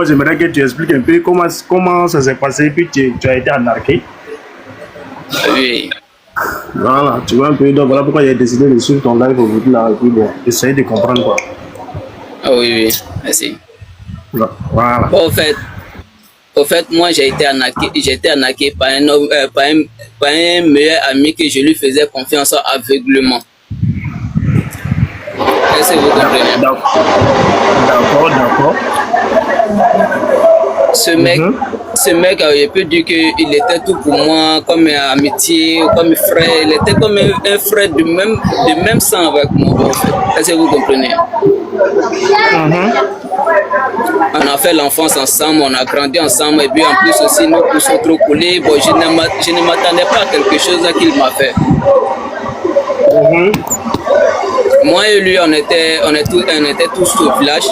d'abord, j'aimerais que tu expliques un peu comment ça s'est passé, puis tu as été embarqué. Oui. Voilà, tu vois un peu, donc voilà pourquoi j'ai décidé de suivre ton live aujourd'hui là, et puis bon, essayer de comprendre quoi. Ah oui, oui, merci. Voilà. Bon, au fait, moi j'ai été arnaqué par un homme, par un meilleur ami que je lui faisais confiance aveuglement. Est-ce que vous comprenez? D'accord. Ce mec, je peux dire qu'il était tout pour moi, comme un amitié, comme un frère. Il était comme un frère de même sang avec moi. En fait. Est-ce que vous comprenez? On a fait l'enfance ensemble, on a grandi ensemble, et puis en plus aussi, nous tous sommes trop collés. Bon, je ne m'attendais pas à quelque chose qu'il m'a fait. Moi et lui, on était tous au village.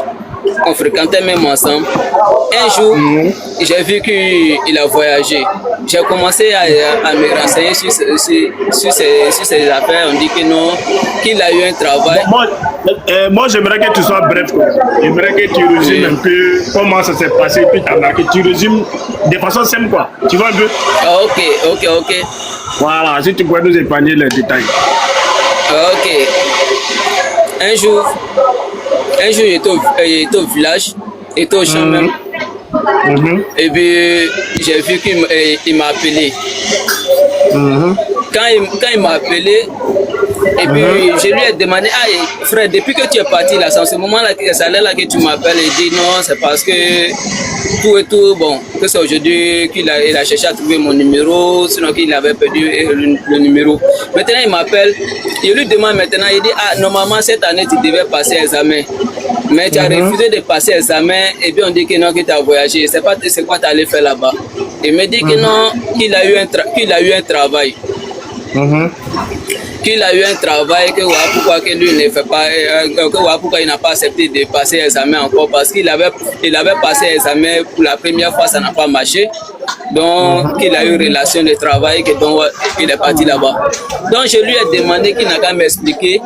On fréquentait même ensemble. Un jour, j'ai vu qu'il a voyagé. J'ai commencé à me renseigner sur ses affaires. On dit que non, qu'il a eu un travail. Moi, j'aimerais que tu sois bref. J'aimerais que tu résumes un peu comment ça s'est passé, puis que tu résumes de façon simple, quoi. Tu vois un peu? Ah, ok. Voilà, si tu pourrais nous épargner les détails. Ok. Un jour, j'étais au village, j'étais au champ même. Et puis, j'ai vu qu'il m'a appelé. Quand il m'a appelé, et puis je lui ai demandé, ah frère, depuis que tu es parti là, c'est en ce moment-là, c'est là que tu m'appelles. Il dit non, c'est parce que tout, bon, que c'est aujourd'hui qu'il a cherché à trouver mon numéro, sinon qu'il avait perdu le numéro. Maintenant, il m'appelle, je lui demande maintenant, il dit, ah, normalement, cette année, tu devais passer l'examen. Mais tu as refusé de passer l'examen, et puis on dit que non, que tu as voyagé. Je ne sais pas c'est quoi tu allais faire là-bas. Il me dit que non, qu'il a eu un travail. Qu'il a eu un travail, que voilà pourquoi que lui ne fait pas, que voilà pourquoi il n'a pas accepté de passer l'examen encore, parce qu'il avait passé l'examen pour la première fois, ça n'a pas marché. Donc, il a eu une relation de travail, que donc il est parti là-bas. Donc, je lui ai demandé qu'il n'a qu'à m'expliquer,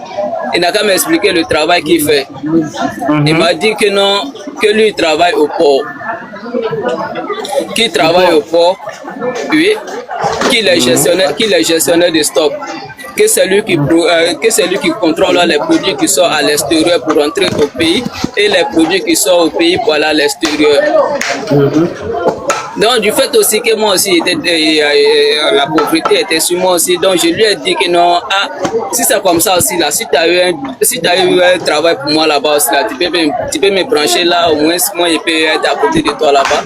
le travail qu'il fait. Il m'a dit que non, que lui il travaille au port. Qu'il travaille au port, oui, qu'il est gestionnaire de stock. Que c'est lui qui contrôle les produits qui sont à l'extérieur pour rentrer au pays et les produits qui sont au pays pour aller à l'extérieur. Donc, du fait aussi que moi aussi, la pauvreté était sur moi aussi, donc je lui ai dit que non, si c'est comme ça aussi, là, si tu as eu un travail pour moi là-bas aussi, là, tu peux me brancher là, au moins moi je peux être à côté de toi là-bas.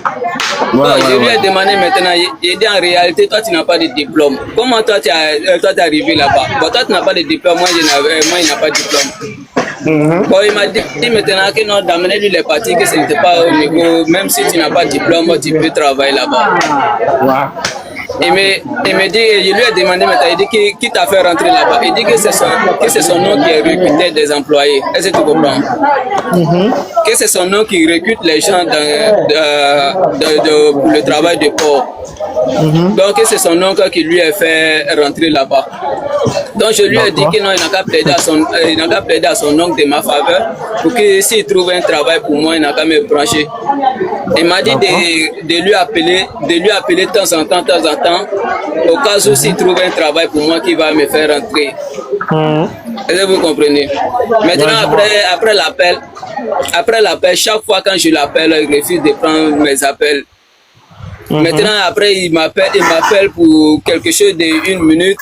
Je lui ai demandé maintenant, il dit en réalité, toi tu n'as pas de diplôme. Comment toi tu es arrivé là-bas? Bon, toi tu n'as pas de diplôme, moi il n'a pas de diplôme. Bon, il m'a dit maintenant que non, d'amener lui les parties, que ce n'était pas au niveau, même si tu n'as pas de diplôme, tu peux travailler là-bas. Il me dit, je lui ai demandé maintenant, il dit qui t'a fait rentrer là-bas. Il dit que c'est son nom qui recrute des employés. Est-ce que tu comprends? Que c'est son nom qui recrute les gens pour le travail de port. Donc c'est son oncle qui lui a fait rentrer là-bas. Donc je lui ai dit que non, il n'a qu'à plaider à son oncle de ma faveur pour que s'il trouve un travail pour moi, il n'a qu'à me brancher. Il m'a dit de lui appeler de temps en temps, au cas où s'il trouve un travail pour moi qui va me faire rentrer. Est-ce que vous comprenez? Maintenant, après l'appel, chaque fois quand je l'appelle, il refuse de prendre mes appels. Maintenant, après, il m'appelle pour quelque chose de 1 minute.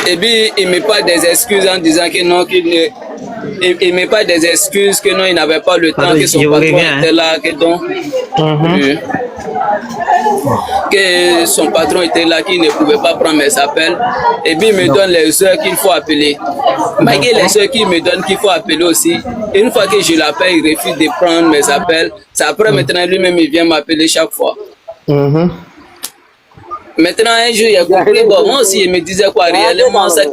Et puis, il me parle des excuses en disant que non, il me parle des excuses, que non, il n'avait pas le temps, que son patron était là, que donc, que son patron était là, qu'il ne pouvait pas prendre mes appels. Et puis, il me donne les heures qu'il faut appeler. Malgré les heures qu'il me donne qu'il faut appeler aussi, une fois que je l'appelle, il refuse de prendre mes appels. C'est après, maintenant, lui-même, il vient m'appeler chaque fois. Maintenant, un jour, il a compris, bon, moi aussi, il me disait quoi, réellement, ça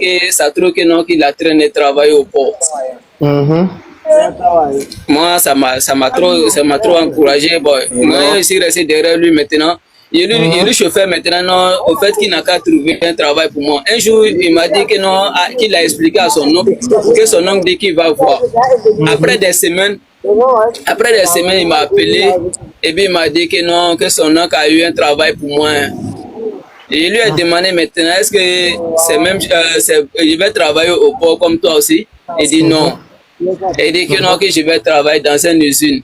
trouve que non, qu'il a traîné travailler au port. Moi, ça m'a trop encouragé. Bon, moi, je suis resté derrière lui maintenant. Il est le chauffeur maintenant, non, au fait qu'il n'a qu'à trouver un travail pour moi. Un jour, il m'a dit que non, qu'il a expliqué à son oncle, que son oncle dit qu'il va voir. Après des semaines, Après des semaines, il m'a appelé et puis il m'a dit que non, que son oncle a eu un travail pour moi. Et il lui a demandé maintenant, est-ce que c'est même, je vais travailler au port comme toi aussi? Il dit non. Il dit que non, que je vais travailler dans une usine.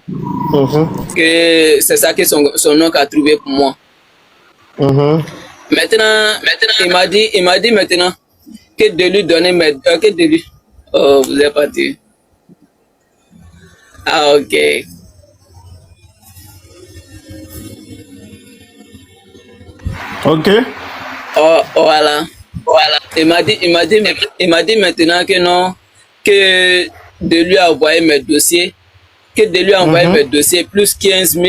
Que c'est ça que son oncle a trouvé pour moi. Maintenant, il m'a dit maintenant que de lui donner que de lui. Oh, vous êtes parti. Ah, ok. Ok. Oh, voilà. Il m'a dit maintenant que non, que de lui envoyer mes dossiers, mes dossiers plus 15 000,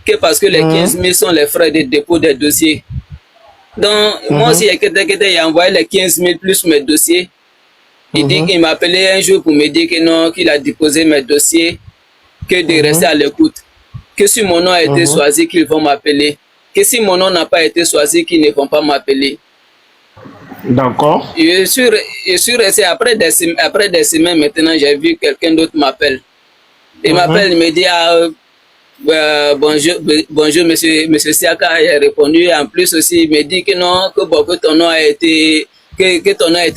que parce que les 15 000 sont les frais de dépôt des dossiers. Donc, moi aussi, il a envoyé les 15 000 plus mes dossiers. Il dit qu'il m'a appelé un jour pour me dire que non, qu'il a déposé mes dossiers, que de rester à l'écoute. Que si mon nom a été choisi, qu'ils vont m'appeler. Que si mon nom n'a pas été choisi, qu'ils ne vont pas m'appeler. D'accord. Je suis resté après des semaines maintenant, j'ai vu quelqu'un d'autre m'appelle. Il m'appelle, il me dit bonjour monsieur Siaka, j'ai répondu. En plus aussi, il me dit que non, que ton nom a été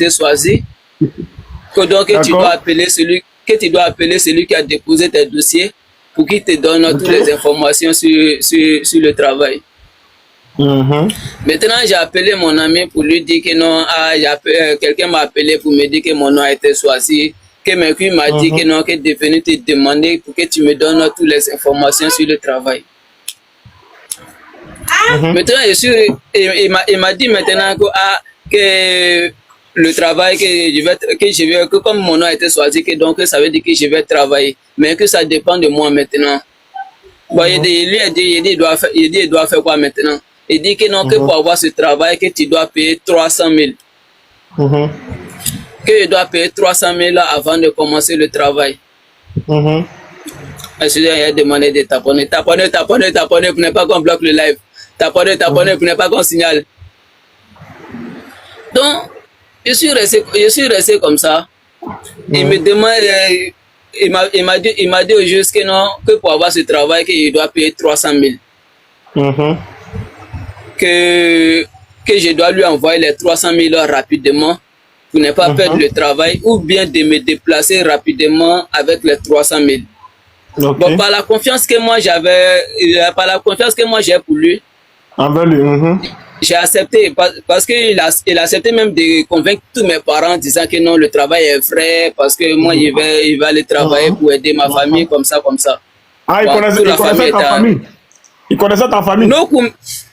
choisi. Que donc tu dois appeler celui qui a déposé tes dossiers pour qu'il te donne toutes les informations sur le travail. Maintenant, j'ai appelé mon ami pour lui dire que non, quelqu'un m'a appelé pour me dire que mon nom a été choisi, que Mercure m'a dit que non, que est venu te demander pour que tu me donnes toutes les informations sur le travail. Maintenant, il m'a dit maintenant que le travail que comme mon nom a été choisi, que donc ça veut dire que je vais travailler, mais que ça dépend de moi maintenant. Bon, il doit faire quoi maintenant? Il dit que non, que pour avoir ce travail, que tu dois payer 300 000. Que je dois payer 300 000 avant de commencer le travail. Je lui ai demandé de taponner pour ne pas qu'on bloque le live. Taponner pour ne pas qu'on signale. Donc, je suis resté comme ça. Il me demande, il m'a dit au juste que non, que pour avoir ce travail, qu'il doit payer 300 000. Que je dois lui envoyer les 300 000 rapidement pour ne pas perdre le travail, ou bien de me déplacer rapidement avec les 300 000. Bon, par la confiance que moi j'ai pour lui, j'ai accepté parce qu'il a accepté même de convaincre tous mes parents disant que non, le travail est vrai, parce que moi il va aller travailler pour aider ma famille comme ça. Ah, il connaissait ta famille. Il connaissait ta famille.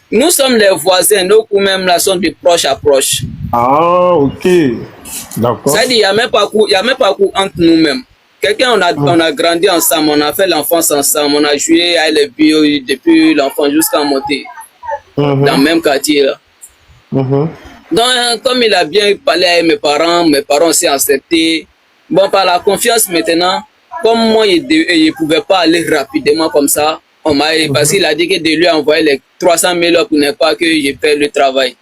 Nous sommes les voisins, nos coups même là sont de proche à proche. Ah, ok. D'accord. Ça dit, il n'y a même pas coup entre nous-mêmes. On a grandi ensemble, on a fait l'enfance ensemble, on a joué à les bio depuis l'enfance jusqu'à monter dans le même quartier là. Donc, comme il a bien parlé à mes parents aussi ont accepté. Bon, par la confiance maintenant, comme moi, il ne pouvait pas aller rapidement comme ça, parce qu'il a dit que de lui envoyer les 300 000 pour ne pas que je perde le travail.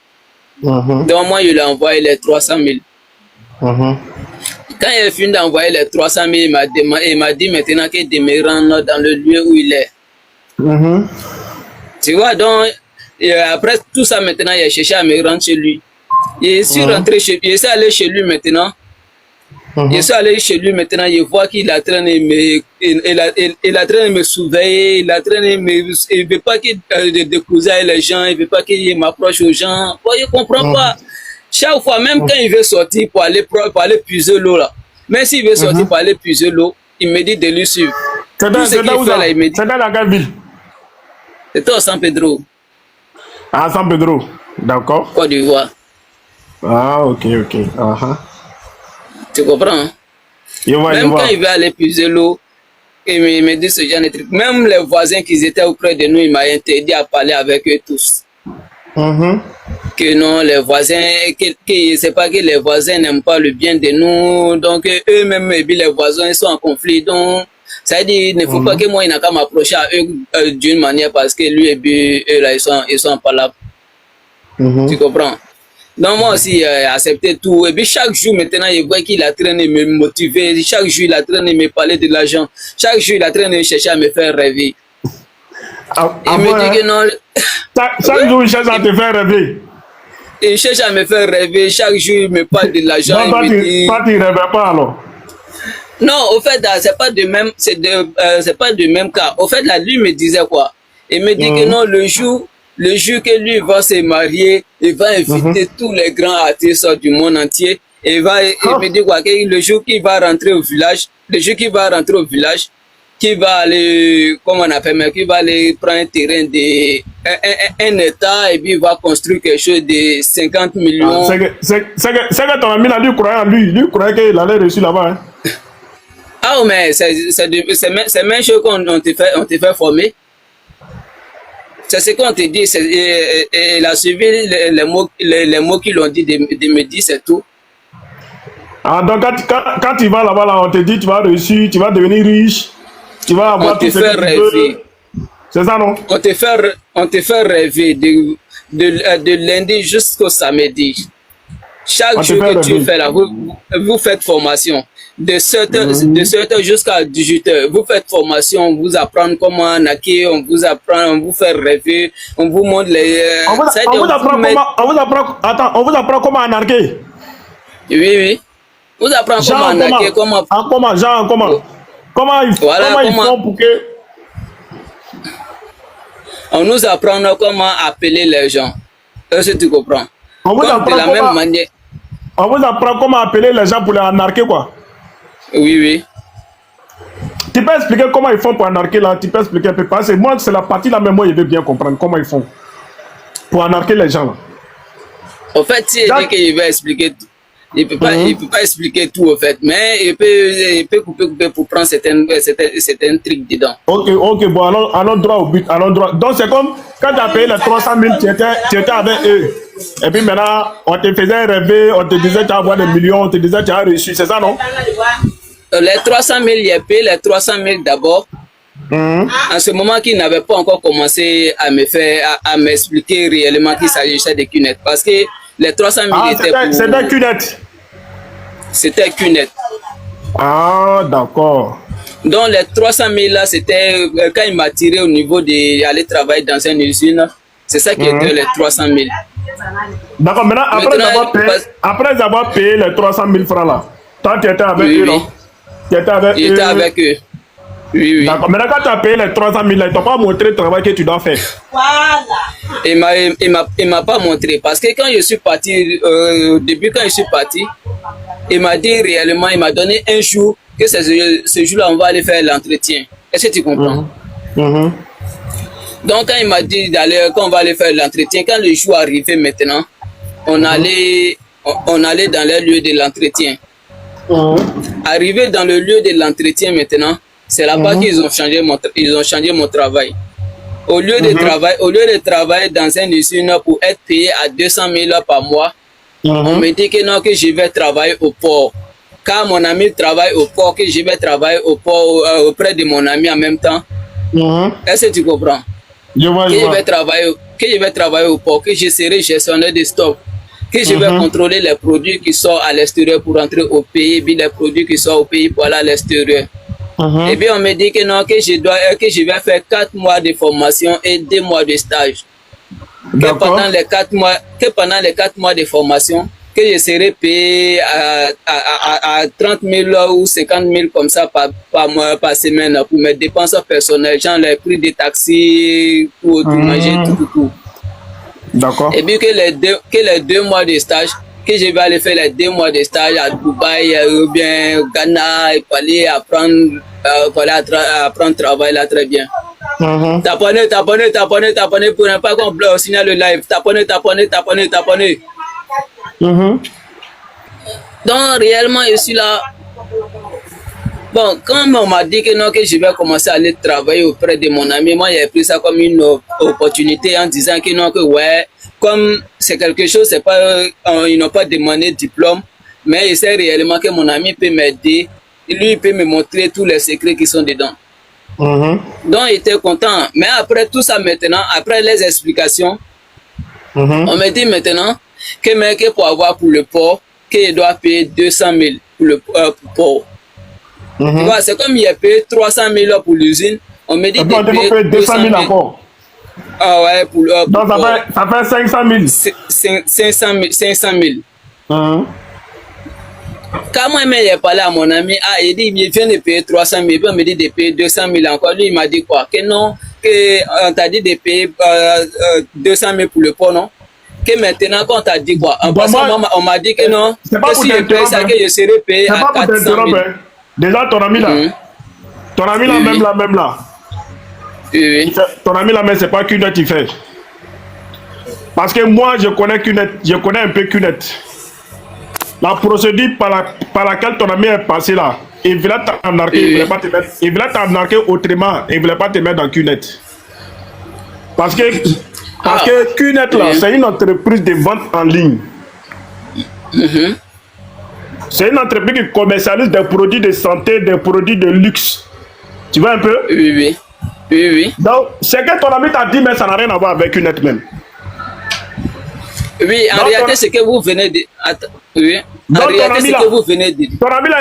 Donc, moi, je lui ai envoyé les 300 000. Quand il a fini d'envoyer les 300 000, il m'a dit maintenant qu'il me rendre dans le lieu où il est. Tu vois, donc, après tout ça, maintenant, il a cherché à me rendre chez lui. Je suis rentré chez lui, je suis allé chez lui maintenant. Je suis allé chez lui maintenant, je vois qu'il est en train de me surveiller, il ne veut pas qu'il découvre les gens, il ne veut pas qu'il m'approche aux gens. Bon, je ne comprends pas. Chaque fois, même quand il veut sortir pour aller puiser l'eau là, même s'il veut sortir pour aller puiser l'eau, il me dit de lui suivre. C'est dans la quelle ville? C'était au San Pedro. Ah, San Pedro, d'accord. Côte d'Ivoire. Ah, ok. Tu comprends? Même quand il veut aller puiser l'eau, il me dit ce genre de trucs. Même les voisins qui étaient auprès de nous, il m'a interdit à parler avec eux tous. Que non, les voisins, c'est pas que les voisins n'aiment pas le bien de nous, donc eux-mêmes, les voisins ils sont en conflit. Donc, ça veut dire il ne faut pas que moi, il n'a qu'à m'approcher à eux d'une manière parce que lui et eux là, ils sont pas là. Tu comprends? Donc moi aussi, j'ai accepté tout. Et puis chaque jour maintenant, je vois qu'il est en train de me motiver. Chaque jour, il est en train de me parler de l'argent. Chaque jour, il est en train de chercher à me faire rêver. Il me dit que non. Chaque jour, il cherche à te faire rêver. Il cherche à me faire rêver. Chaque jour, il me parle de l'argent. Non, toi, tu ne rêves pas alors. Non, au fait, c'est pas de même, c'est pas de même cas. Au fait, là, lui me disait quoi? Il me dit que non, le jour que lui va se marier, il va inviter tous les grands artistes du monde entier. Il me dit quoi? Que le jour qu'il va rentrer au village, qu'il va aller, comment on appelle, mais qu'il va aller prendre un terrain un état et puis il va construire quelque chose de 50 millions. C'est que ton ami là, lui croyait en lui. Lui croyait qu'il allait réussir là-bas. Hein. Ah, mais c'est même chose qu'on te fait former. C'est ce qu'on te dit. Il a suivi les mots qu'ils l'ont dit de me dire, c'est tout. Ah, donc quand tu vas là-bas, là, on te dit tu vas réussir, tu vas devenir riche, tu vas avoir tout ce que tu veux. C'est ça, non? On te fait rêver de lundi jusqu'au samedi. Chaque jour que tu fais là, vous faites formation. De 7h jusqu'à 18h, vous faites formation, on vous apprend comment arnaquer, on vous fait rêver, on vous montre les... On vous apprend comment arnaquer. Oui. Vous apprend comment arnaquer, comment ils font pour que... On nous apprend comment appeler les gens. Est-ce que tu comprends? On vous apprend comment appeler les gens pour les arnaquer, quoi. Oui. Tu peux expliquer comment ils font pour arnaquer là? Tu peux expliquer un peu? Parce que moi, c'est la partie là, mais moi, je veux bien comprendre comment ils font pour arnaquer les gens là. En fait, si il dit qu'il va expliquer tout, il peut pas expliquer tout, en fait, mais il peut couper pour prendre certains trucs dedans. Ok, bon, allons droit au but, Donc, c'est comme quand tu as payé les 300 000, tu étais avec eux. Et puis maintenant, on te faisait rêver, on te disait tu vas avoir des millions, on te disait tu as réussi, c'est ça, non? Les 300 000, il a payé les 300 000 d'abord. En ce moment, qu'il n'avait pas encore commencé à m'expliquer réellement qu'il s'agissait de Qnet. Parce que les 300 000 étaient pour... C'était Qnet. C'était Qnet. Ah, d'accord. Donc les 300 000 là, c'était quand il m'a tiré au niveau d'aller travailler dans une usine. C'est ça qui était les 300 000. D'accord, maintenant, après avoir payé les 300 000 francs là, toi tu étais avec eux, non? J'étais avec eux. Oui. D'accord, maintenant quand tu as payé les 300 000 là, ils t'ont pas montré le travail que tu dois faire. Voilà. Il m'a pas montré parce que quand je suis parti, au début quand je suis parti, il m'a dit réellement, il m'a donné un jour que ce jour-là on va aller faire l'entretien. Est-ce que tu comprends? Donc quand il m'a dit qu'on va aller faire l'entretien, quand le jour arrivait maintenant, on allait dans le lieu de l'entretien. Arrivé dans le lieu de l'entretien maintenant, c'est là-bas qu'ils ont changé mon travail. Au lieu de travailler dans une usine pour être payé à 200 000 par mois, on me dit que non, que je vais travailler au port. Car mon ami travaille au port, que je vais travailler au port auprès de mon ami en même temps. Est-ce que tu comprends? Je vais travailler au port, que je serai gestionnaire de stock, que je vais contrôler les produits qui sortent à l'extérieur pour rentrer au pays, puis les produits qui sortent au pays pour aller à l'extérieur. Et puis on me dit que non, que je vais faire 4 mois de formation et 2 mois de stage. Que pendant les 4 mois de formation, que je serai payé à 30 000 ou 50 000 comme ça par semaine pour mes dépenses personnelles, genre les prix des taxis, pour manger, tout. D'accord. Et puis que les 2 mois de stage, que je vais aller faire les 2 mois de stage à Dubaï ou bien au Ghana et pour aller apprendre travail là très bien. T'abonner pour ne pas qu'on signale le live. T'abonner. Donc réellement je suis là. Bon, quand on m'a dit que non, que je vais commencer à aller travailler auprès de mon ami, moi j'ai pris ça comme une opportunité en disant que non, que ouais, comme c'est quelque chose, c'est pas, ils n'ont pas demandé de diplôme, mais il sait réellement que mon ami peut m'aider, lui il peut me montrer tous les secrets qui sont dedans. Donc il était content. Mais après tout ça maintenant, après les explications, on me dit maintenant que pour avoir pour le port, qu'il doit payer 200 000 pour le port. Tu vois, c'est comme il a payé 300 000 pour l'usine, on me dit de payer 200 000 encore. Ah ouais, pour donc ça fait 500 000. 500 000. Quand moi j'ai parlé à mon ami, il dit il vient de payer 300 000, puis on me dit de payer 200 000 encore. Lui il m'a dit quoi? Que non, on t'a dit de payer 200 000 pour le port, non? Que maintenant quand on t'a dit quoi? En passant, on m'a dit que non, que si je paye ça, que je serais payé à 400 000. Déjà ton ami là, même là. Oui. Ton ami là, mais c'est pas QNET il fait. Parce que moi je connais QNET, je connais un peu QNET. La procédure par laquelle ton ami est passé là, il voulait t'embarquer, il voulait pas te mettre, il voulait t'embarquer autrement, il voulait pas te mettre dans QNET. Parce que QNET là, c'est une entreprise de vente en ligne. C'est une entreprise qui commercialise des produits de santé, des produits de luxe. Tu vois un peu? Oui. Donc, c'est que ton ami t'a dit, mais ça n'a rien à voir avec QNET même. Oui, en réalité, c'est que vous venez de... Oui. En réalité, c'est que vous venez de... Ton ami là,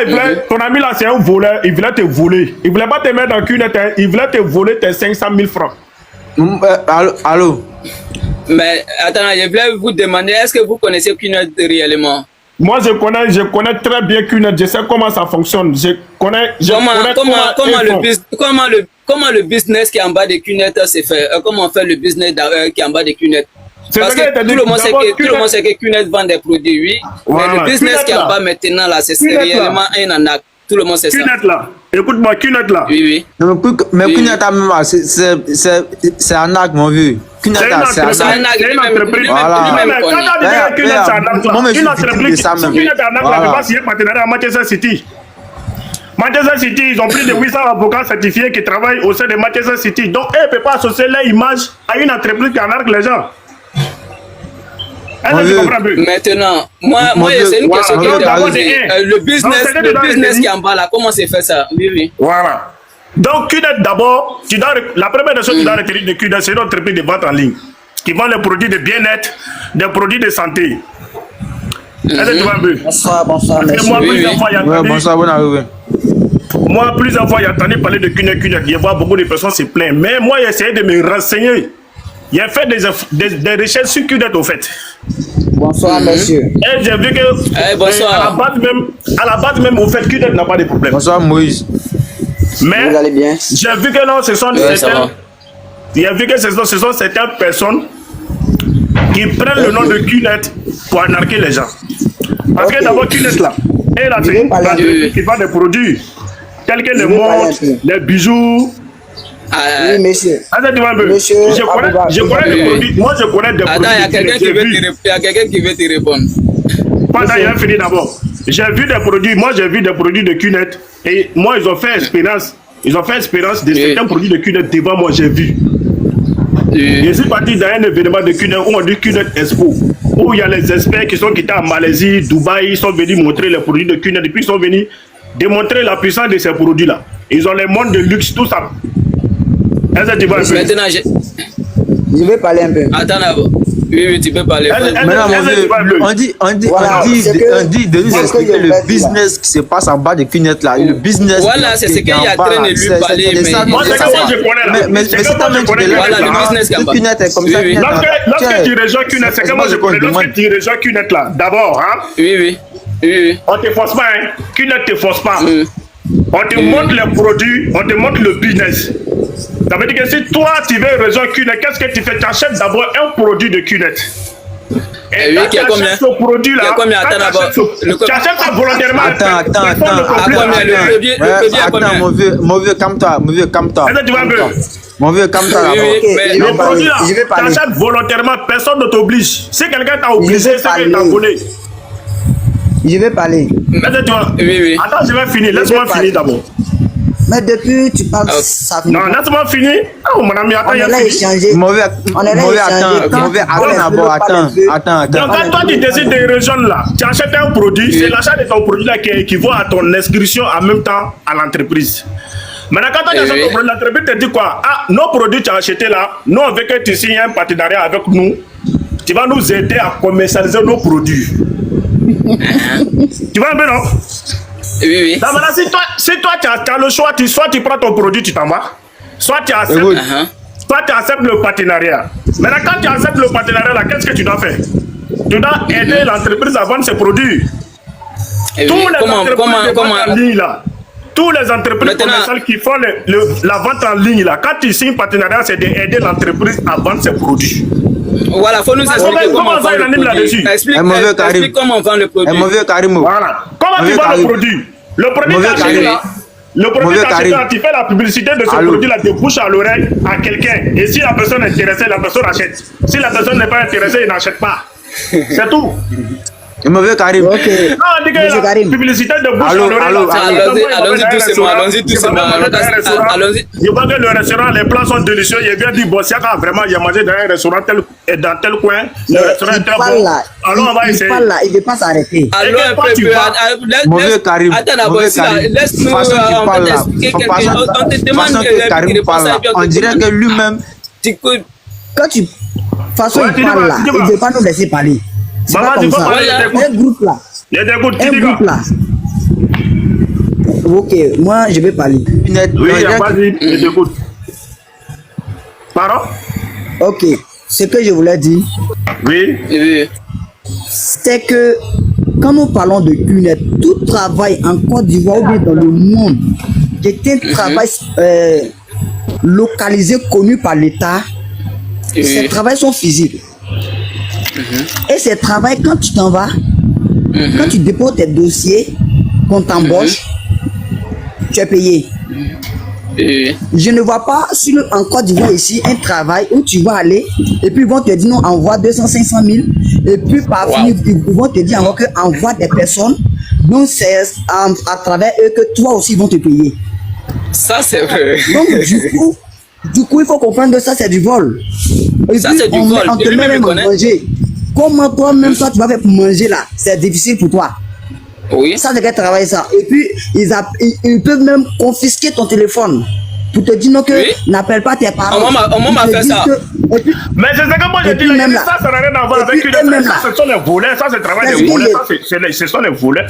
ton ami là, c'est un voleur. Il voulait te voler. Il voulait pas te mettre dans QNET. Il voulait te voler tes 500 000 francs. Allô? Mais attends, je voulais vous demander, est-ce que vous connaissez QNET réellement? Moi, je connais très bien QNET. Je sais comment ça fonctionne. Comment le business qui est en bas de QNET se fait? Comment on fait le business qui est en bas de QNET? Parce que tout le monde sait que QNET vend des produits, oui. Voilà. Mais le business qui est en bas maintenant, là, c'est réellement un arnaque. Tout le monde sait ça. QNET là. Écoute-moi, QNET là. Oui. Mais QNET c'est arnaque, mon vieux. QNET c'est arnaque. C'est une entreprise. Une entreprise. QNET arnaque là, va signer partenariat à Manchester City. Manchester City, ils ont plus de 800 avocats certifiés qui travaillent au sein de Manchester City. Donc, eux ne peuvent pas associer leur image à une entreprise qui arnaque les gens. Maintenant, moi c'est une question qui est posée. Le business qui est en bas là, comment c'est fait ça? Oui. Voilà. Donc, QNET d'abord, la première chose que tu dois retenir de QNET, c'est une entreprise de vente en ligne qui vend les produits de bien-être, des produits de santé. Est-ce que tu vois un peu? Bonsoir, moi, plusieurs fois, j'ai entendu parler de QNET. Je vois beaucoup de personnes se plaignent. Mais moi, j'ai essayé de me renseigner. J'ai fait des recherches sur QNET au fait. Bonsoir, monsieur. Et j'ai vu que bonsoir. À la base même, au fait, QNET n'a pas de problème. Bonsoir, Moïse. Mais vous allez bien? J'ai vu que non, ce sont certaines personnes qui prennent le nom de QNET pour arnaquer les gens. Parce que d'abord, QNET là, et là, c'est une entreprise qui vend des produits tels que les montres, les bijoux. Oui, monsieur. Monsieur, je connais des produits. Moi, je connais des produits. Attends, il y a quelqu'un qui veut te répondre. Pendant, il a fini d'abord. J'ai vu des produits. Moi, j'ai vu des produits de QNET. Et moi, ils ont fait expérience. Ils ont fait expérience de certains produits de QNET devant moi. J'ai vu. Je suis parti dans un événement de QNET où on dit QNET Expo. Où il y a les experts qui sont quittés en Malaisie, Dubaï. Ils sont venus montrer les produits de QNET. Et puis, ils sont venus démontrer la puissance de ces produits-là. Ils ont les montres de luxe, tout ça. Est-ce que tu vois un peu? Maintenant, je vais parler un peu. Attends d'abord. Oui, tu peux parler. Maintenant, on dit de nous expliquer le business qui se passe en bas de QNET là. Le business. Voilà, c'est ce qu'il y a en train de lui parler. Moi, c'est comment je connais là. Mais c'est ta main qui est là. Voilà, le business qui est en bas. QNET est comme ça. Lorsque tu rejoins QNET, c'est comment je connais. Lorsque tu rejoins QNET là, d'abord, hein. Oui. On te force pas, hein. QNET te force pas. On te montre les produits, on te montre le business. Ça veut dire que si toi tu veux rejoindre QNET, qu'est-ce que tu fais? Tu achètes d'abord un produit de QNET. Et quand tu achètes ce produit-là, tu achètes ça volontairement. Attends, mon vieux, calme-toi. Est-ce que tu vois un peu? Mon vieux, calme-toi là. Le produit là, tu achètes volontairement, personne ne t'oblige. Si quelqu'un t'a obligé, c'est qu'il t'a volé. Je vais parler. Oui. Attends, je vais finir. Laisse-moi finir d'abord. Mais depuis, tu parles, ça finit. Non, laisse-moi finir. Oh, mon ami, attends, on est là échanger. Mauvais, attends d'abord, attends. Donc, quand toi, tu décides de rejoindre là, tu achètes un produit, c'est l'achat de ton produit là qui équivaut à ton inscription en même temps à l'entreprise. Maintenant, quand tu achètes ton produit, l'entreprise te dit quoi? Ah, nos produits que tu as achetés là, nous, on veut que tu signes un partenariat avec nous. tu vas nous aider à commercialiser nos produits. Tu vois un peu, non? Oui. Donc, voilà, si toi tu as le choix, soit tu prends ton produit, tu t'en vas, soit tu acceptes, le partenariat. Maintenant, quand tu acceptes le partenariat, là, qu'est-ce que tu dois faire? Tu dois aider l'entreprise à vendre ses produits. Tous les entreprises commerciales qui font la vente en ligne, là, quand tu signes un partenariat, c'est d'aider l'entreprise à vendre ses produits. Voilà, il faut nous expliquer comment on vend le produit. Explique comment on vend le produit. Voilà. Comment tu vends le produit? Le produit tu fais la publicité de ce produit-là de bouche à l'oreille à quelqu'un. Et si la personne est intéressée, la personne achète. Si la personne n'est pas intéressée, elle n'achète pas. C'est tout. Mauvais Karim. Ok. Non, Karim. Publicité de bouche à l'oreille. Allons-y doucement. Je vois que le restaurant, les plats sont délicieux. Il vient dire, bon, si vraiment il a mangé dans un restaurant dans tel coin, le restaurant est très bon. Alors on va essayer. Il ne veut pas s'arrêter. Mauvais Karim. Attends, laisse-nous expliquer quelque chose. On te demande Karim parle. On dirait que lui-même. Quand tu. Façon, il parle là. Il ne veut pas nous laisser parler. C'est pas comme ça. Un groupe là. Il y a des groupes un groupe là. Ok, moi je vais parler. Oui, vas-y, je t'écoute. Pardon? Ok, ce que je voulais dire. Oui. C'est que quand nous parlons de QNET, tout travail en Côte d'Ivoire ou bien dans le monde, qui est un travail localisé, connu par l'État, ces travails sont physiques. Et ces travail, quand tu t'en vas, quand tu déposes tes dossiers, qu'on t'embauche, tu es payé. Je ne vois pas en Côte d'Ivoire ici un travail où tu vas aller et puis ils vont te dire non, envoie 200, 500 000 et puis par finir, ils vont te dire encore que envoie des personnes, donc c'est à travers eux que toi aussi ils vont te payer. Ça c'est vrai. Donc du coup il faut comprendre que ça c'est du vol. Et ça puis, c'est du vol. On te met même à manger. Comment toi-même toi tu vas faire pour manger là? C'est difficile pour toi. Oui. Ça c'est qu'un travail ça. Et puis ils peuvent même confisquer ton téléphone pour te dire non que n'appelle pas tes parents. On m'a fait ça. Mais c'est ce que moi je dis là, ça n'a rien à voir avec une. Ça ce sont les volets, ça c'est le travail des volets, ce sont les volets.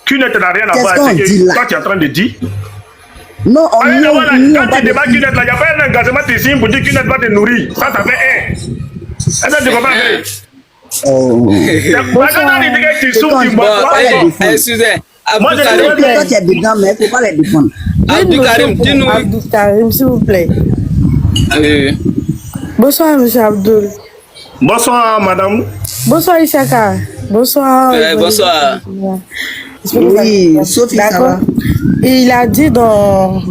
Qu'une n'a rien à voir avec ce que toi tu es en train de dire. Non, quand tu débarques Q-Net là, il n'y a pas un engagement de signe pour dire Q-Net va te nourrir. Ça fait un. Est-ce que tu comprends? Excusez. Moi je sais que toi tu es dedans, mais il ne faut pas les défendre. Abdou Karim, dis-nous. Abdou Karim, s'il vous plaît. Bonsoir, monsieur Abdoul. Bonsoir, madame. Bonsoir, Ishaka. Bonsoir. Bonsoir. Oui, Sophie, ça va. Il a dit dans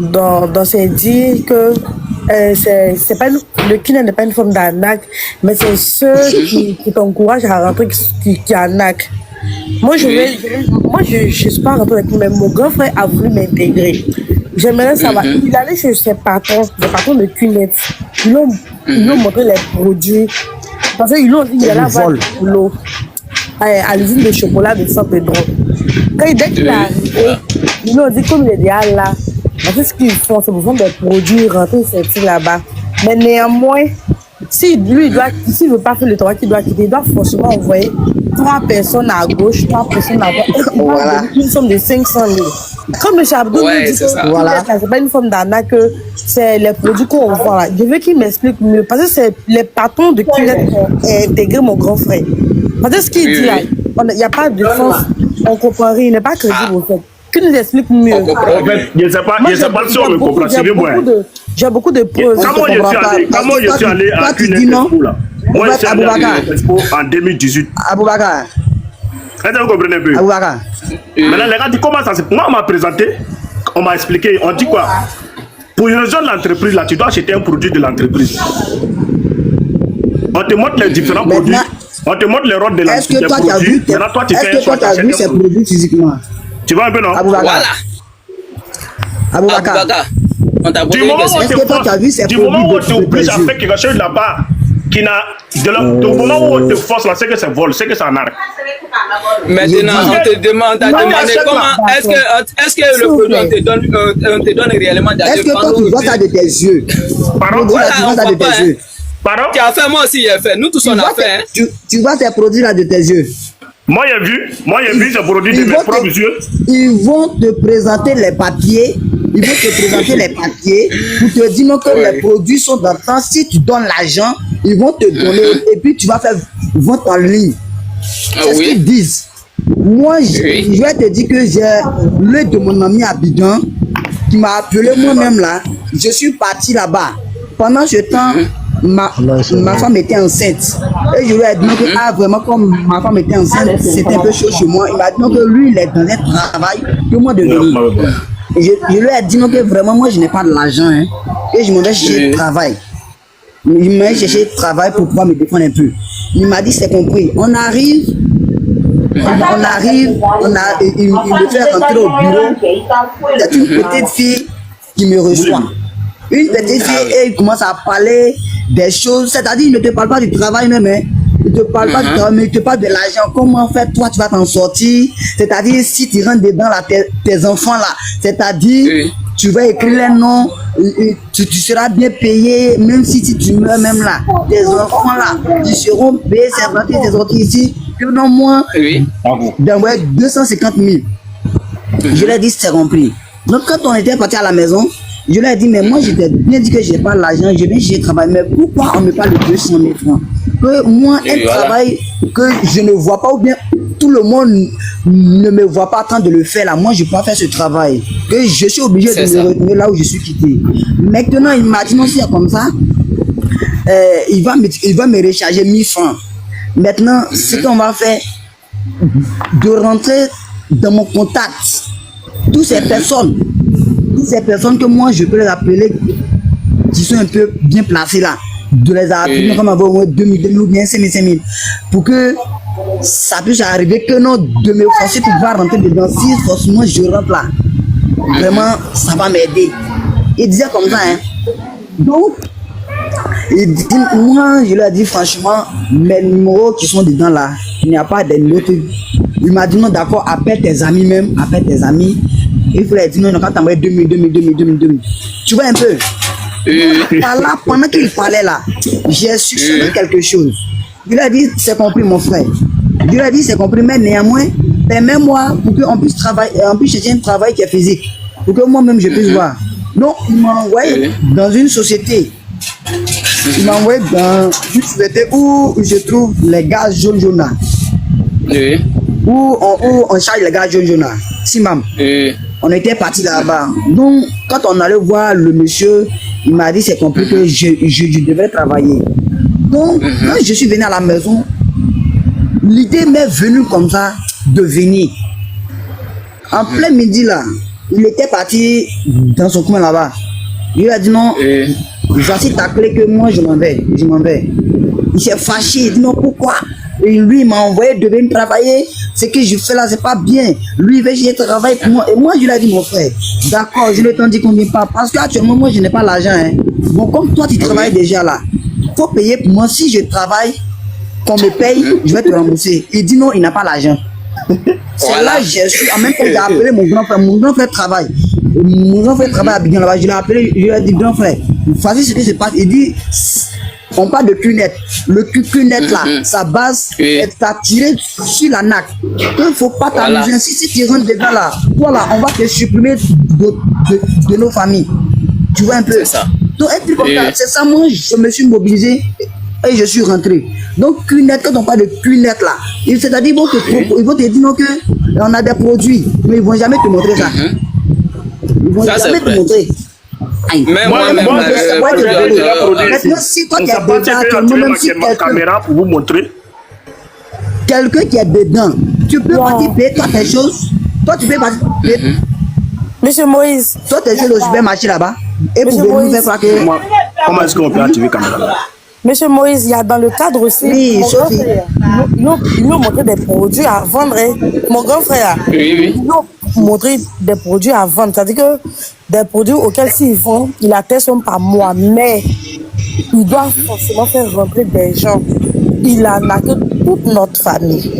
ses dires que c'est pas le Q-Net n'est pas une forme d'arnaque, mais c'est ceux qui t'encouragent à rentrer qui arnaquent. Moi, je suis pas rentrée avec lui, mais mon grand frère a voulu m'intégrer. J'aimerais savoir, il allait chez ses patrons, les patrons de Q-Net. Ils lui ont montré les produits. Parce qu'ils lui ont dit qu'il allait avoir du boulot à l'usine de chocolat de Saint-Pedro. Dès qu'il est arrivé, ils lui ont dit comme il est déjà là, en fait, ce qu'ils font, c'est pour vendre des produits, rentrer, sortir là-bas. Mais néanmoins, si lui, s'il ne veut pas faire le travail qu'il doit quitter, il doit forcément envoyer 3 personnes à gauche, 3 personnes à droite. Voilà. Une somme de 500 000. Comme le Abdou dit que c'est pas une forme d'arnaque, c'est les produits qu'on vend là. Je veux qu'il m'explique mieux. Parce que c'est les patrons de Q-Net qui ont intégré mon grand frère. Parce que ce qu'il dit là, il n'y a pas de sens. On comprend rien, il n'est pas crédible au fait. Qui nous explique mieux? En fait, je ne sais pas si on me comprend. J'ai beaucoup de preuves. Comment je suis allé à Q-Net là? Moi, je suis allé à Expo en 2018. Aboubakar. Est-ce que vous comprenez un peu? Aboubakar. Maintenant, les gars disent comment ça se passe. Moi, on m'a présenté, on m'a expliqué. On dit quoi? Pour une rejoindre l'entreprise, là, tu dois acheter un produit de l'entreprise. On te montre les différents produits. On te montre les rôles de l'entreprise. Est-ce que toi, tu as vu ces produits physiquement? Tu vois un peu, non? Voilà. Aboubakar. Du moment où on t'oblige à faire quelque chose là-bas, du moment où on te force là, c'est que c'est vol, c'est que c'est un arc. Maintenant, on te demande comment est-ce que le produit on te donne réellement d'argent? Est-ce que toi tu vois ça de tes yeux? Pardon? Tu vois ça de tes yeux? Pardon? Tu as fait, moi aussi j'ai fait. Nous tous on a fait. Tu vois ces produits là de tes yeux. Moi j'ai vu ces produits de mes propres yeux. Ils vont te présenter les papiers. Ils vont te présenter les papiers pour te dire non, que les produits sont dans le temps. Si tu donnes l'argent, ils vont te donner et puis tu vas faire vente en ligne. C'est ce qu'ils disent. Moi, je vais te dire que j'ai l'œil de mon ami Abidjan qui m'a appelé moi-même là. Je suis parti là-bas. Pendant ce temps, ma femme était enceinte. Et je lui ai dit que vraiment, comme ma femme était enceinte, c'était un peu chaud chez moi. Il m'a dit que lui, il est dans un travail que moi de venir. Et je lui ai dit que vraiment, moi, je n'ai pas de l'argent. Hein, et je m'en vais chercher du travail. Il m'a cherché du travail pour pouvoir me défendre un peu. Il m'a dit, c'est compris. On arrive, il me fait rentrer au bureau. C'est une petite fille qui me reçoit. Une petite fille, et il commence à parler des choses. C'est-à-dire, il ne te parle pas du travail même. Hein. Il ne te parle pas du travail, mais il te parle de l'argent. Comment faire, toi, tu vas t'en sortir. C'est-à-dire, si tu rentres dedans, là, tes enfants, là, c'est-à-dire, tu vas écrire les noms, tu seras bien payé, même si tu meurs même là. Tes enfants, là, ils seront payés, c'est vrai, tes sorties ici. Que non, moi, d'envoyer 250 000. Je lui ai dit, c'est compris. Donc, quand on était parti à la maison, je lui ai dit, mais moi, j'étais bien dit que je n'ai pas l'argent, je viens chez travail. Mais pourquoi on me parle de 200 000 francs? Que moi, un travail que je ne vois pas, ou bien tout le monde ne me voit pas en train de le faire là. Moi, je peux pas faire ce travail. Que je suis obligé de me retenir là où je suis quitté. Maintenant, il m'a dit, non, si c'est comme ça, il va me recharger 1000 francs. Maintenant, ce qu'on va faire, de rentrer dans mon contact, toutes ces personnes que moi je peux les appeler, qui sont un peu bien placées là, de les appeler comme avoir au moins 2000 ou bien 5000, pour que ça puisse arriver que non, de me forcer pour pouvoir rentrer dedans. Si forcément je rentre là, vraiment ça va m'aider. Il disait comme ça, hein. Donc, moi, je lui ai dit franchement, mes numéros qui sont dedans là, il n'y a pas de numéros. Il m'a dit non, d'accord, appelle tes amis même, appelle tes amis. Il faut leur dire non, quand tu envoies 2000. Tu vois un peu? Là, pendant qu'il parlait là, j'ai succédé quelque chose. Je lui ai dit, c'est compris mon frère. Je lui ai dit, c'est compris, mais néanmoins, permets-moi pour qu'on puisse travailler, on puisse chercher un travail qui est physique, pour que moi-même je puisse voir. Donc, il m'a envoyé dans une société. Il m'a envoyé dans une société où je trouve les gars jaunes là. Où on charge les gars jaunes là. Si, mam. On était parti là-bas. Donc, quand on allait voir le monsieur, il m'a dit c'est compris que je devais travailler. Donc, quand je suis venu à la maison, l'idée m'est venue comme ça de venir. En plein midi là, il était parti dans son coin là-bas. Il a dit non, voici ta clé que moi je m'en vais. Il s'est fâché, il dit non, pourquoi? Et lui il m'a envoyé de venir travailler. Ce que je fais là, c'est pas bien. Lui il veut que je travaille pour moi. Et moi je lui ai dit mon frère, d'accord, je ne t'en dis combien pas. Parce qu'actuellement moi je n'ai pas l'argent. Hein. Bon, comme toi tu travailles déjà là, il faut payer pour moi. Si je travaille, qu'on me paye, je vais te rembourser. Il dit non, il n'a pas l'argent. C'est là je suis. En même temps j'ai appelé mon grand frère. Mon grand frère travaille. Mon grand frère travaille à Bignan là-bas. Je l'ai appelé, je lui ai dit grand frère, voici ce qui se passe. Il dit, on parle de cunette. Le cunette là, sa base est attirée sur la naque. Il ne faut pas t'amuser. Si tu rentres dedans là, voilà, on va te supprimer de nos familles. Tu vois un peu. C'est ça. Donc un truc comme ça, c'est ça, moi je me suis mobilisé et je suis rentré. Donc cunette, quand on parle de cunette là, c'est-à-dire ils vont te dire non, que on a des produits, mais ils ne vont jamais te montrer ça. Ils vont jamais te montrer. Mais moi, maintenant, si toi qui es dedans, même si caméra pour vous montrer. Quelqu'un qui est dedans, tu peux participer, toi tes choses, toi tu peux participer. Monsieur Moïse, toi tes choses au supermarché là-bas, et pour venir faire quoi que. Comment est-ce qu'on peut activer la caméra là? Monsieur Moïse, il y a dans le cadre aussi. Oui, Sophie. Ils nous montré des produits à vendre. Mon grand frère, ils nous montré des produits à vendre. C'est-à-dire que des produits auxquels s'ils vendent, ils attestent pas moi, mais ils doivent forcément faire rentrer des gens. Il en a que toute notre famille.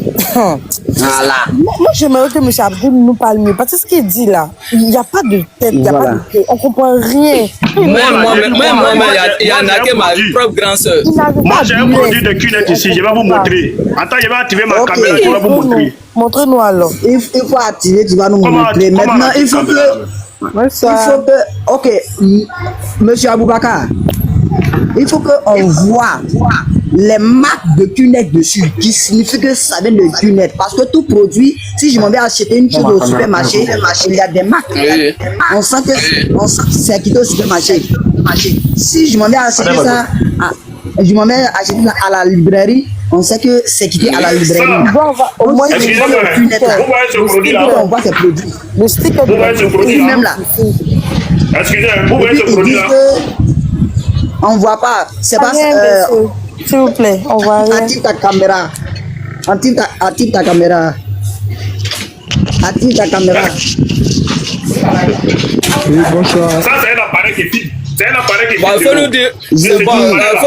Voilà. Moi, j'aimerais que M. Abdul nous parle mieux. Parce que ce qu'il dit là, il n'y a pas de tête, il n'y a pas de queue. On ne comprend rien. Même il y en a que ma propre grande soeur. Moi, j'ai un produit de QNET ici. Je vais vous montrer. Attends, je vais activer ma caméra. Je vais vous montrer. Montrez-nous alors. Il faut activer, tu vas nous montrer. Maintenant, il faut que... Ok, Monsieur Aboubakar, il faut qu'on voit les marques de QNET dessus, qui signifie que ça vient de QNET. Parce que tout produit, si je m'en vais acheter une chose au supermarché, il y a des marques. On sent que c'est quitté au supermarché. Si je m'en vais acheter ça, je m'en vais acheter ça à la librairie, on sait que c'est quitté à la librairie. Au moins, Excusez-moi, vous voyez ce produit-là? On voit ces produits. le sticker Vous voyez ce produit-là? Même là. Excusez-moi, vous voyez ce Ils disent produit-là? que on voit pas. C'est pas... S'il vous plaît, on voit rien. Active ta caméra. Active ta caméra. Active ta caméra. Oui, bonsoir. Ça, c'est un appareil qui filme. C'est un appareil qui filme. Il faut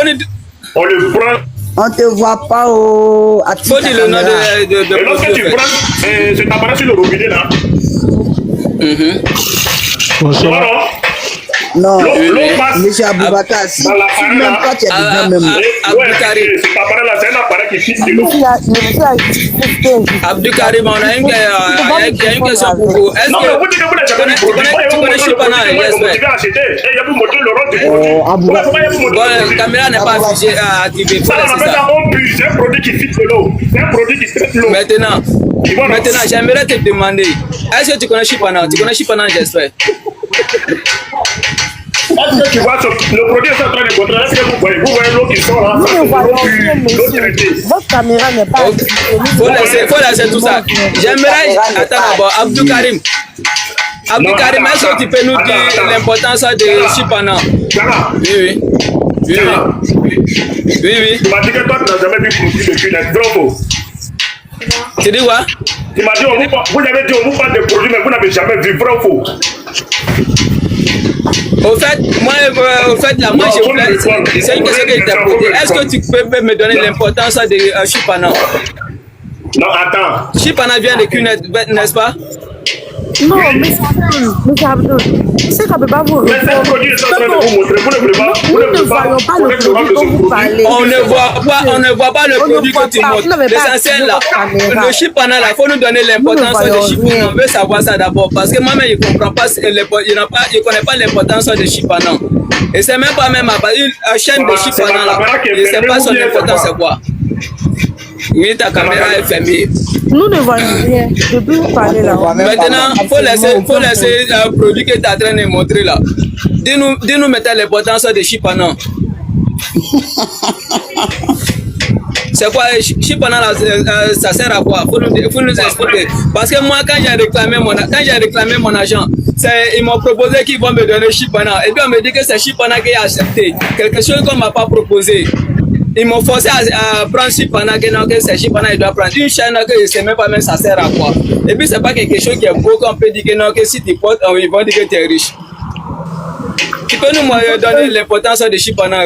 nous dire. On le prend. On te voit pas au... Active Faut ta dire le nom caméra. de Et lorsque tu prends cet appareil sur le robinet là, Bonsoir. voilà. Non, L'eau passe Monsieur Aboubakar, si dans l'appareil même là. toi tu es dedans même. Ouais, cet appareil là, c'est un appareil qui filme de l'eau. Abdou Karim, on a une question pour vous. Est-ce Non, mais vous que dites que vous n'avez jamais vu le produit. tu connais Chipana? Yes, Vous motivez à acheter. Et il y a vous montrer le rôle du produit. Pourquoi il y a vous montrer le la produit? caméra n'est pas affichée à activer. Ça, on appelle ça on pue. C'est un produit qui filtre l'eau. C'est un produit qui traite l'eau. Maintenant, j'aimerais te demander, est-ce que tu connais Chipana? Tu connais Chipana, j'espère. Est-ce que tu vois le produit est en train de contrôler? Est-ce que vous voyez l'eau qui sort là? Nous ne voyons rien, L'eau monsieur. traitée. Votre caméra n'est pas Faut laisser tout ça. J'aimerais, attends d'abord, Abdou Karim. Abdou Karim, est-ce que tu peux nous dire l'importance de Chipana? Oui. Tu m'as dit que toi, tu n'as jamais vu produit de QNET. Bravo. Tu dis quoi? Tu m'as dit, vous avez dit, on vous parle de produits, mais vous n'avez jamais vu. Bravo. Au fait, moi, je voulais. C'est une question que je t'ai posée. Est-ce que tu peux me donner l'importance de Chipana? Non, attends. Chipana vient de QNET, n'est-ce pas? Non, mais c'est Abdul. Tu sais qu'on ne peut pas vous Mais c'est un répondre. produit, c'est en train de vous montrer. Vous ne voulez pas. Nous ne voyons pas le produit dont vous parlez. On ne voit pas le produit que tu montres. L'essentiel là, le Chipana là, il faut nous donner l'importance de Chipana. On veut savoir ça d'abord. Parce que moi-même, je ne comprends pas, je ne connais pas l'importance de Chipana. Et c'est même pas même à chaîne de Chipana là. Je ne sais pas son importance c'est quoi. Oui, ta caméra est fermée. Nous ne voyons rien. Je peux vous parler là. Maintenant, il faut laisser le produit que tu es en train de montrer là. Dis-nous maintenant l'importance de Chipana. C'est quoi Chipana là, ça sert à quoi? Faut nous expliquer. Parce que moi, quand j'ai réclamé mon argent, ils m'ont proposé qu'ils vont me donner Chipana. Et puis on me dit que c'est Chipana qui a accepté. Quelque chose qu'on ne m'a pas proposé. Ils m'ont forcé à prendre Chipana, que c'est Chipana, il doit prendre une chaîne que je ne sais même pas même ça sert à quoi. Et puis c'est pas quelque chose qui est beau qu'on peut dire que non, que si tu portes, ils vont dire que tu es riche. Tu peux nous donner l'importance de Chipana,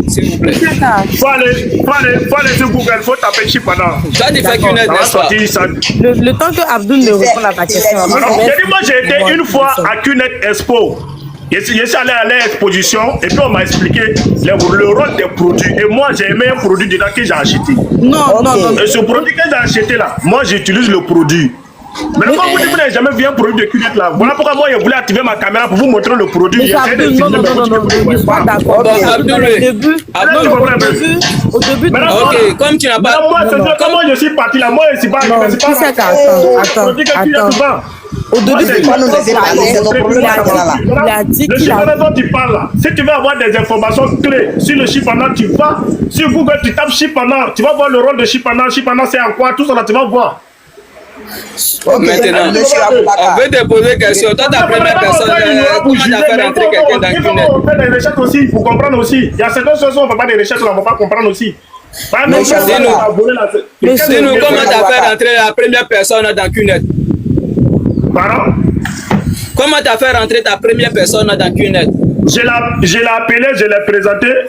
s'il vous plaît? Faut aller sur Google, faut taper Chipana. Toi, tu fais qu'une aide, n'est-ce pas? Le temps que Abdul ne répond à ta question. Moi, j'ai été une fois à QNET Expo. Je suis allé à l'exposition et puis on m'a expliqué le rôle des produits. Et moi, j'ai aimé un produit dedans que j'ai acheté. Non. Et ce produit que j'ai acheté là, moi, j'utilise le produit. Mais quand vous dites que vous n'avez jamais vu un produit de QNET là, voilà pourquoi moi, je voulais activer ma caméra pour vous montrer le produit. Non, je suis pas d'accord. Au début, ok, comme tu n'as pas. Comment je suis parti là, moi, je suis pas. Attends. Au début, c'est pas nous laisser parler, c'est ton problème. Il a dit le qu'il a... Chipana dont tu parles là, si tu veux avoir des informations clés sur le Chipana, tu vas sur Google, tu tapes Chipana, tu vas voir le rôle de Chipana, Chipana c'est en quoi, tout ça là, tu vas voir. Maintenant, on veut te poser une question. Toi, ta première personne, comment tu as fait rentrer quelqu'un dans le QNET? On fait des recherches aussi, il faut comprendre aussi. Il y a certaines choses on ne fait pas des recherches, on ne va pas comprendre aussi. Dis-nous comment tu as fait rentrer la première personne dans le QNET? Pardon? Comment tu as fait rentrer ta première personne dans QNET? Je l'ai appelé,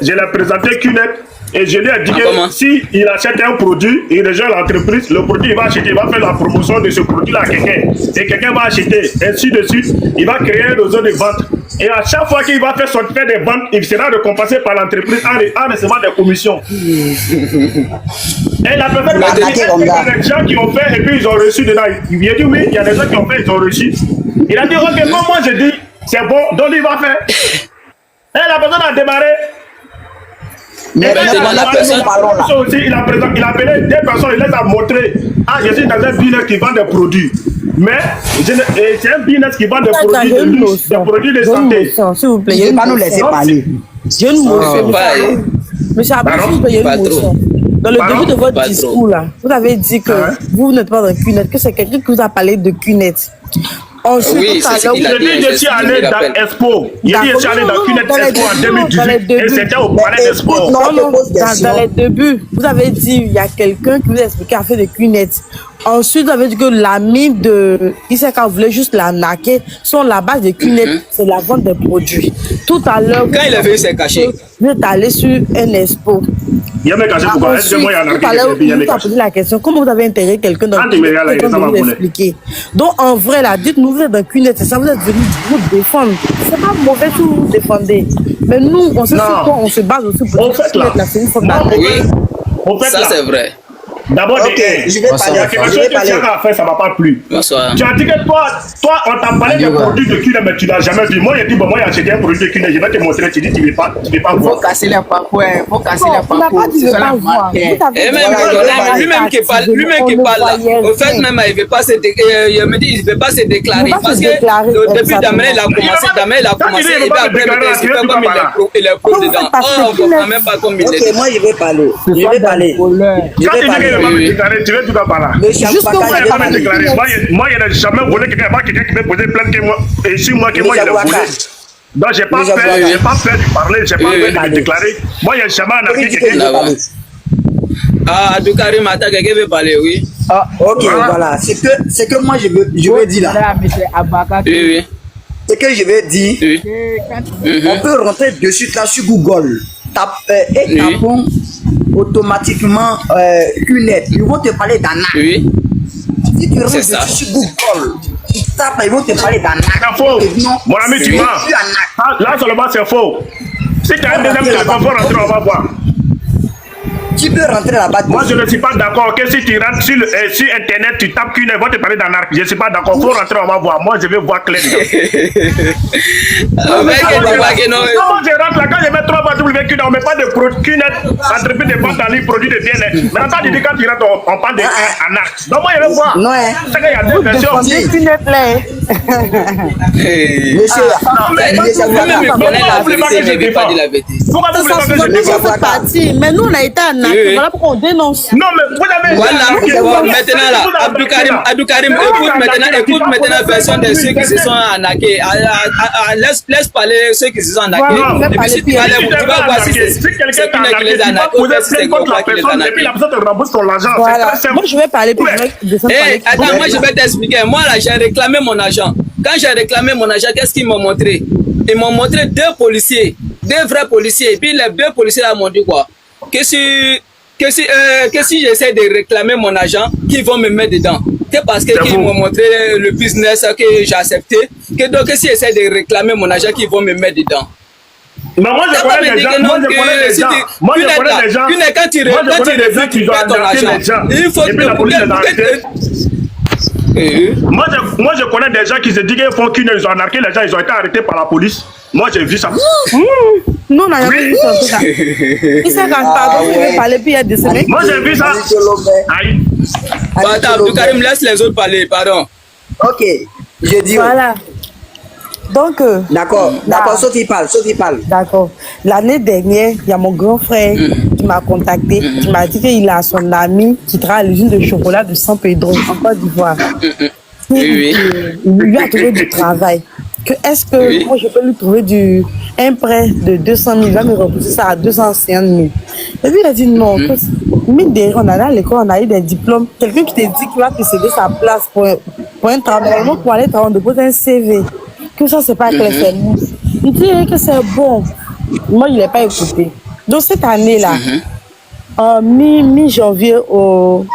je l'ai présenté Q-Net et je lui ai dit que si il achète un produit, il rejoint l'entreprise, le produit il va acheter, il va faire la promotion de ce produit-là à quelqu'un. Et quelqu'un va acheter, ainsi de suite, il va créer un réseau de vente. Et à chaque fois qu'il va faire sortir des ventes, il sera récompensé par l'entreprise en recevant des commissions. Et la personne m'a dit, il y a des gens qui ont fait et puis ils ont reçu dedans. Il a dit oui, il y a des gens qui ont fait, ils ont reçu. Il a dit, ok, moi j'ai dit, c'est bon, donc il va faire. Et la personne a démarré. Mais la personne aussi, il a appelé des personnes, il les a montré. Ah, je suis dans un business qui vend des produits. Mais c'est un business qui vend des produits de luxe, des produits de santé. S'il vous plaît, il ne faut pas nous laisser parler. J'ai une motion. Monsieur Abou, s'il vous plaît, il y a une motion. Dans le début de votre discours, là, vous avez dit que vous n'êtes pas dans Q-Net, que c'est quelqu'un qui vous a parlé de Q-Net. Ensuite, oui, c'est ce qu'il a dit. Je suis allé dans Expo. Il a dit je suis allé dans Q-Net Expo en 2018 et c'était au palais des sports. Non, dans les débuts, vous avez dit il y a quelqu'un qui vous a expliqué à faire de Q-Net. Ensuite, vous avez dit que l'ami de Isaka voulait juste l'arnaquer. Sur la base de Q-Net, c'est la vente des produits. Tout à l'heure, quand il a vu, c'est caché. Vous êtes allé sur un Expo. Il y a caché pourquoi? Tout à l'heure, vous avez posé la question. Comment vous avez intégré quelqu'un dans le vous expliquer? Donc, en vrai, là, dites-nous, vous êtes dans Q-Net, c'est ça, vous êtes venu vous défendre. C'est pas mauvais que vous vous défendez. Mais nous, on sait sur quoi on se base aussi pour Q-Net, là, c'est une forme oui, ça c'est vrai. D'abord, je vais parler. Ça va pas plus. Bonsoir. Tu as dit que toi, on t'a parlé des produits de Q-Net, mais tu l'as jamais vu. Moi, j'ai dit, bon, moi, j'ai acheté un produit de Q-Net, je vais te montrer. Tu dis, tu ne veux pas voir. Faut casser les parcours. Faut casser les parcours. On n'a pas dit de pas voir. Et même lui-même qui parle là. Au fait, même, il ne veut pas se déclarer. Il me dit, il ne veut pas se déclarer. Parce que depuis Damel, il a commencé. Il va après me expliquer comme il est pro dedans. Oh, on ne comprend même pas comme il est. Ok, moi, je vais parler. Je vais parler. Tu veux tout à parler. Moi, il n'y a jamais volé quelqu'un qui peut poser plainte que moi. Et si moi, il a volé. Donc, j'ai pas peur de parler, j'ai pas peur de me déclarer. Moi, il n'y a jamais arnaqué quelqu'un. Ah, Abdoukarim, attends, quelqu'un veut parler, oui. Ah, ok, voilà. C'est que moi, je veux dire là. Oui. Ce que je veux dire, on peut rentrer dessus là sur Google. Et tapons automatiquement Q-Net. Ils vont te parler d'arnaque. Oui. Si tu rentres dessus sur Google, ils tapent, ils vont te parler d'arnaque. C'est faux. Mon ami, tu mens. Là seulement c'est faux. Si tu as un deuxième téléphone, il faut rentrer, on va voir. Tu peux rentrer là-bas. Moi, je ne suis pas d'accord que si tu rentres sur Internet, tu tapes Q-Net, ils vont te parler d'arnaque. Je ne suis pas d'accord. Il faut rentrer, on va voir. Moi, je vais voir clair. Moi, je rentre là, quand je mets 3 Q-Net, on ne met pas de produits Q-Net, entreprise de vente en ligne, produits de bien-être. Mais attends, tu dis quand tu rentres, on parle d'arnaque. Donc, moi, je vais voir. Non, c'est qu'il y a deux versions. Q-Net là. Monsieur, pourquoi vous voulez pas que je dise mais nous, on a été arnaqués. Voilà pourquoi on dénonce. Non, mais vous avez... Voilà, maintenant là, Abdoukarim, écoute maintenant la version de ceux qui se sont arnaqués. Laisse parler ceux qui se sont arnaqués. Et puis si tu vas voir si c'est quelqu'un qui les a arnaqués ou si c'est quelqu'un qui les a arnaqués. Et puis la personne te rembourse ton argent. Voilà. Moi, je vais parler plus attends, moi, je vais t'expliquer. Moi, là, j'ai réclamé mon argent. Quand j'ai réclamé mon argent, qu'est-ce qu'ils m'ont montré? Ils m'ont montré 2 policiers, 2 vrais policiers. Et puis les 2 policiers là m'ont dit quoi? Que si j'essaie de réclamer mon argent, qu'ils vont me mettre dedans. C'est parce qu'ils m'ont montré le business que j'ai accepté. Que donc si j'essaie de réclamer mon argent, qu'ils vont me mettre dedans. Mais moi je connais des gens. Moi je connais des gens. Quand tu refuses, tu perds ton argent. Il faut que moi je connais des gens qui se disent qu'ils font Q-Net, ils ont arnaqué les gens, ils ont été arrêtés par la police. Moi j'ai vu ça. Non, on a jamais vu ça. Il s'est quand pardon, je vais parler puis il y a des semaines. Moi j'ai vu ça. Aïe. Attends, Abdoukarim, laisse les autres parler, pardon. Ok, je dis. Voilà. Donc, d'accord, sauf il parle. D'accord. L'année dernière, il y a mon grand frère qui m'a contacté, qui m'a dit qu'il a son ami qui travaille à l'usine de chocolat de San Pedro, en Côte d'Ivoire. Il lui a trouvé du travail. Est-ce que moi je peux lui trouver un prêt de 200 000, il va me repousser ça à 250 000. Et puis il a dit non. Mine de rien, on allait à l'école, on a eu des diplômes. Quelqu'un qui te dit qu'il va te céder sa place pour un travail, pour aller travailler, on dépose un CV. Que ça, c'est pas clair, c'est mousse. Il dit que c'est bon. Moi, il n'est pas écouté. Donc, cette année-là, mi-janvier au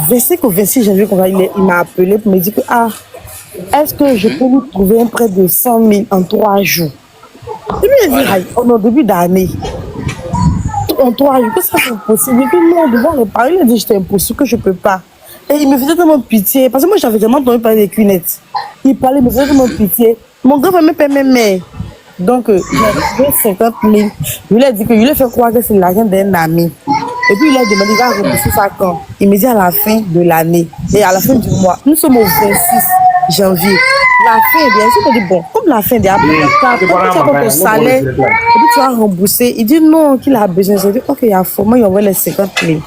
25 ou 26 janvier, il m'a appelé pour me dire que, est-ce que je peux lui trouver un prêt de 100 000 en 3 jours? Et puis, il dit, au début d'année, en 3 jours, que ça c'est impossible. Et puis, non, devant les parents, il a dit, j'étais impossible, que je ne peux pas. Et il me faisait tellement pitié, parce que moi, j'avais tellement entendu parler des cunettes. Il parlait, il me faisait tellement pitié. Mon grand frère me paie mes mères. Donc, j'ai 50 000. Je lui ai dit que je lui ai fait croire que c'est l'argent d'un ami. Et puis, il a demandé, il va rembourser ça quand? Il me dit à la fin de l'année. Et à la fin du mois. Nous sommes au 26 janvier. La fin, bien sûr, il dit, bon, comme la fin des après, tu as ton salaire, et puis tu vas rembourser. Il dit non, qu'il a besoin. J'ai dit, ok, il y a faux. Moi, il envoie les 50 000.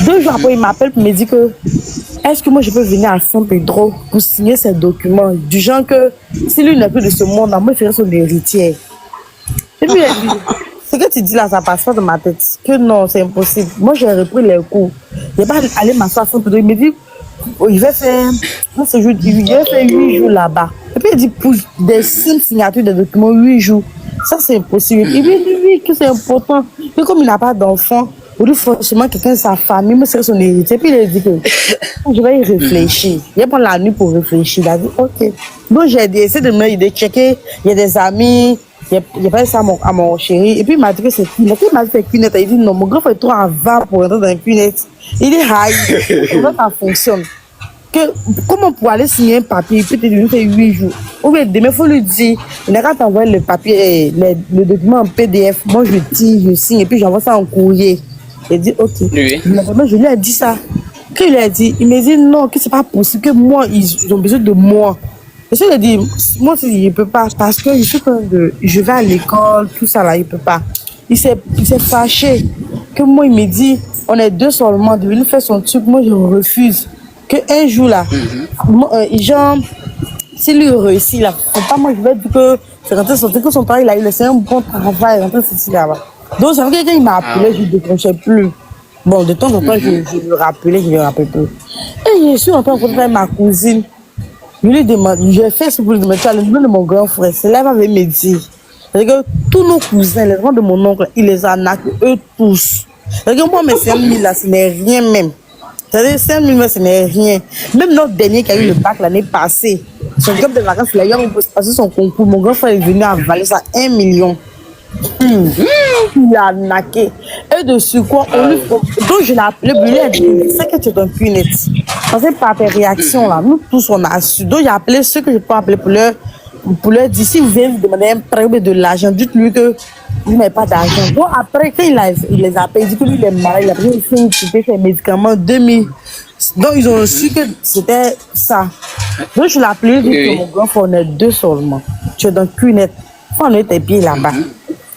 2 jours après, il m'appelle pour me dire que est-ce que moi je peux venir à San Pedro pour signer ces documents du genre que si lui n'est plus de ce monde, moi je ferai son héritier. Et puis il a dit, ce que tu dis là, ça passe pas dans ma tête. Que non, c'est impossible. Moi j'ai repris les cours. Je vais pas aller m'asseoir à San Pedro. Il me dit, il va faire 8 jours là-bas. Et puis il dit, pour des simples signatures de documents, 8 jours. Ça c'est impossible. Il me dit, oui, que c'est important. Et comme il n'a pas d'enfant, ou forcément quelqu'un de sa famille, mais c'est son héritier. Puis il a dit que je vais y réfléchir. Il a pris la nuit pour réfléchir. Il a dit ok. Donc j'ai essayé de checker. Il y a des amis. Il a pas ça à mon chéri. Et puis il m'a dit que c'est cunette. Il m'a dit que c'est cunette. Il dit non, mon grand frère est trop avant pour entrer dans une cunette. Il dit aïe, comment ça fonctionne? Comment pour aller signer un papier, peut-être lui faire 8 jours. Ou bien demain, il faut lui dire, il n'a qu'à t'envoyer le papier, le document en PDF. Moi je tire, je signe et puis j'envoie ça en courrier. Il dit ok. Oui. Je lui ai dit ça. Quand il a dit, il m'a dit non, que c'est pas possible, que moi, ils ont besoin de moi. Et je lui ai dit, moi, il ne peut pas, parce que je vais à l'école, tout ça là, il ne peut pas. Il s'est fâché. Que moi, il me dit, on est 2 seulement, de venir faire son truc, moi, je refuse. Qu'un jour là, genre, s'il lui réussit là, pas moi, je vais dire que c'est rentré son truc, que son travail, il a eu, c'est un bon travail, rentré ceci là-bas. Donc, ça veut dire qu'il m'a appelé, je ne décrochais plus. Bon, de temps en temps, je le rappelais, je ne le rappelais plus. Et je suis en train de faire ma cousine. Je lui demande, j'ai fait ce pour lui demander, tu as le nom de mon grand frère, c'est là qu'il avait me dire. C'est-à-dire que tous nos cousins, les gens de mon oncle, il les arnaque, eux tous. C'est-à-dire que moi, mes 5 000 là, ce n'est rien même. C'est-à-dire 5 000 là, ce n'est rien. Même notre dernier qui a eu le bac l'année passée, son job de vacances, il a eu passé son concours. Mon grand frère est venu avaler ça 1 million. Il a naqué. Et de ce quoi, donc je l'ai appelé, il a dit, c'est que tu es dans punette. Parce que par tes réactions là, nous tous on a su. Donc j'ai appelé ceux que je peux appeler pour leur dire, si vous venez vous demander un prêt de l'argent, dites-lui que vous n'avez pas d'argent. Donc après, quand il les appelle, il dit que lui il est malade, il a pris ses médicaments 2000. Donc ils ont su que c'était ça. Donc je l'ai appelé, il dit que mon grand frère, on est 2 seulement. Tu es dans punette. Faut enlever tes pieds là-bas.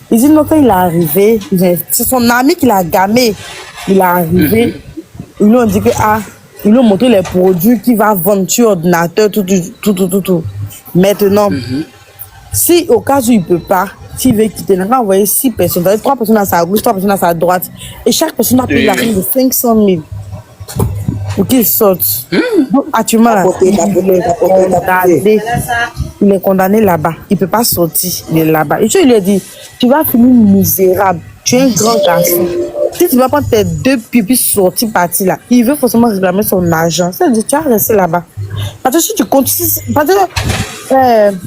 Il dit non, quand il est arrivé, c'est son ami qui l'a gamé. Il est arrivé, ils lui ont dit que ils lui ont montré les produits qu'il va vendre sur ordinateur, tout. Maintenant, si au cas où il ne peut pas, s'il veut quitter, il va envoyer 6 personnes, 3 personnes à sa gauche, 3 personnes à sa droite, et chaque personne a payé la somme de 500 000 pour qu'il sorte. Donc, actuellement, là, il est condamné là-bas. Il ne peut pas sortir. Il est là-bas. Et je lui ai dit, tu vas finir misérable. Tu es un grand garçon. Si tu vas prendre tes 2 pieds puis sortir partir là, il veut forcément réclamer son argent. C'est-à-dire, tu vas rester là-bas. Parce que si tu continues, parce que,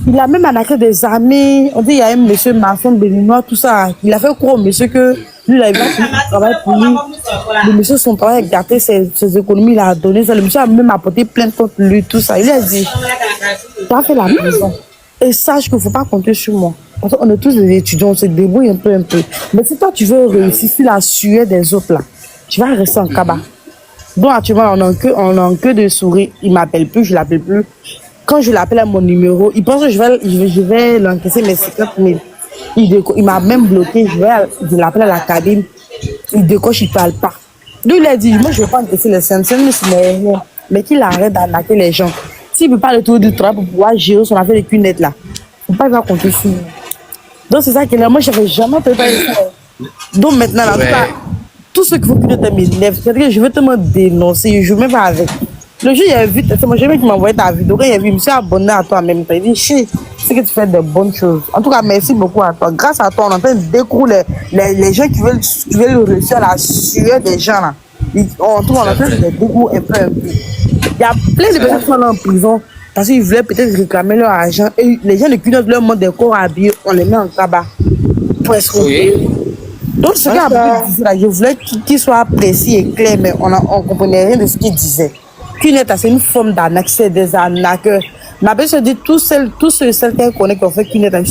il a même arnaqué des amis. On dit, il y a un monsieur maçon béninois, tout ça. Il a fait croire au monsieur que lui, il a travaillé pour lui. Le monsieur, son travail a gâté ses économies, il a donné ça. Le monsieur a même apporté plainte contre lui, tout ça. Il a dit, tu as fait la prison. Et sache qu'il ne faut pas compter sur moi. Parce qu'on est tous des étudiants, on se débrouille un peu. Mais si toi, tu veux réussir sur la sueur des autres, là, tu vas rester en cabas. Donc, actuellement, on n'a que de sourire. Il ne m'appelle plus, je ne l'appelle plus. Quand je l'appelle à mon numéro, il pense que je vais l'encaisser mes 50 000. Il m'a même bloqué. Je l'appelle à la cabine. Il décoche, il ne parle pas. Donc, il a dit, moi, je ne vais pas encaisser les 500 000, mais qu'il arrête d'arnaquer les gens. S'il ne peut pas le tour du travail pour pouvoir gérer son affaire de cunettes, là, il ne faut pas compter sur moi. Donc, c'est ça que là, moi, je n'avais jamais préparé ça. Donc, maintenant, là, en tout cas, tout ce qu'il faut que tu te m'élèves, c'est-à-dire que je veux te me dénoncer, je ne joue même pas avec. Le jour, il a vu, c'est mon chéri qui m'a envoyé ta vidéo. Quand il a vu, il me suis abonné à toi en même temps. Il dit, chérie, sais que tu fais de bonnes choses. En tout cas, merci beaucoup à toi. Grâce à toi, on est en train de découvrir les gens qui veulent réussir la sueur des gens là. En tout cas, on est en train de découvrir un peu. Il y a plein de personnes qui sont là en prison parce qu'ils voulaient peut-être réclamer leur argent. Et les gens de Cunotte leur montrent des corps habillés, on les met en tabac pour escroquer. Donc, ce qu'Abdul disait là, je voulais qu'il soit précis et clair, mais on ne comprenait rien de ce qu'il disait. Cunotte, c'est une forme d'arnaque, c'est des arnaqueurs. Ma belle se dit, tous ceux qu'elle connaît qui ont fait Cunotte, ils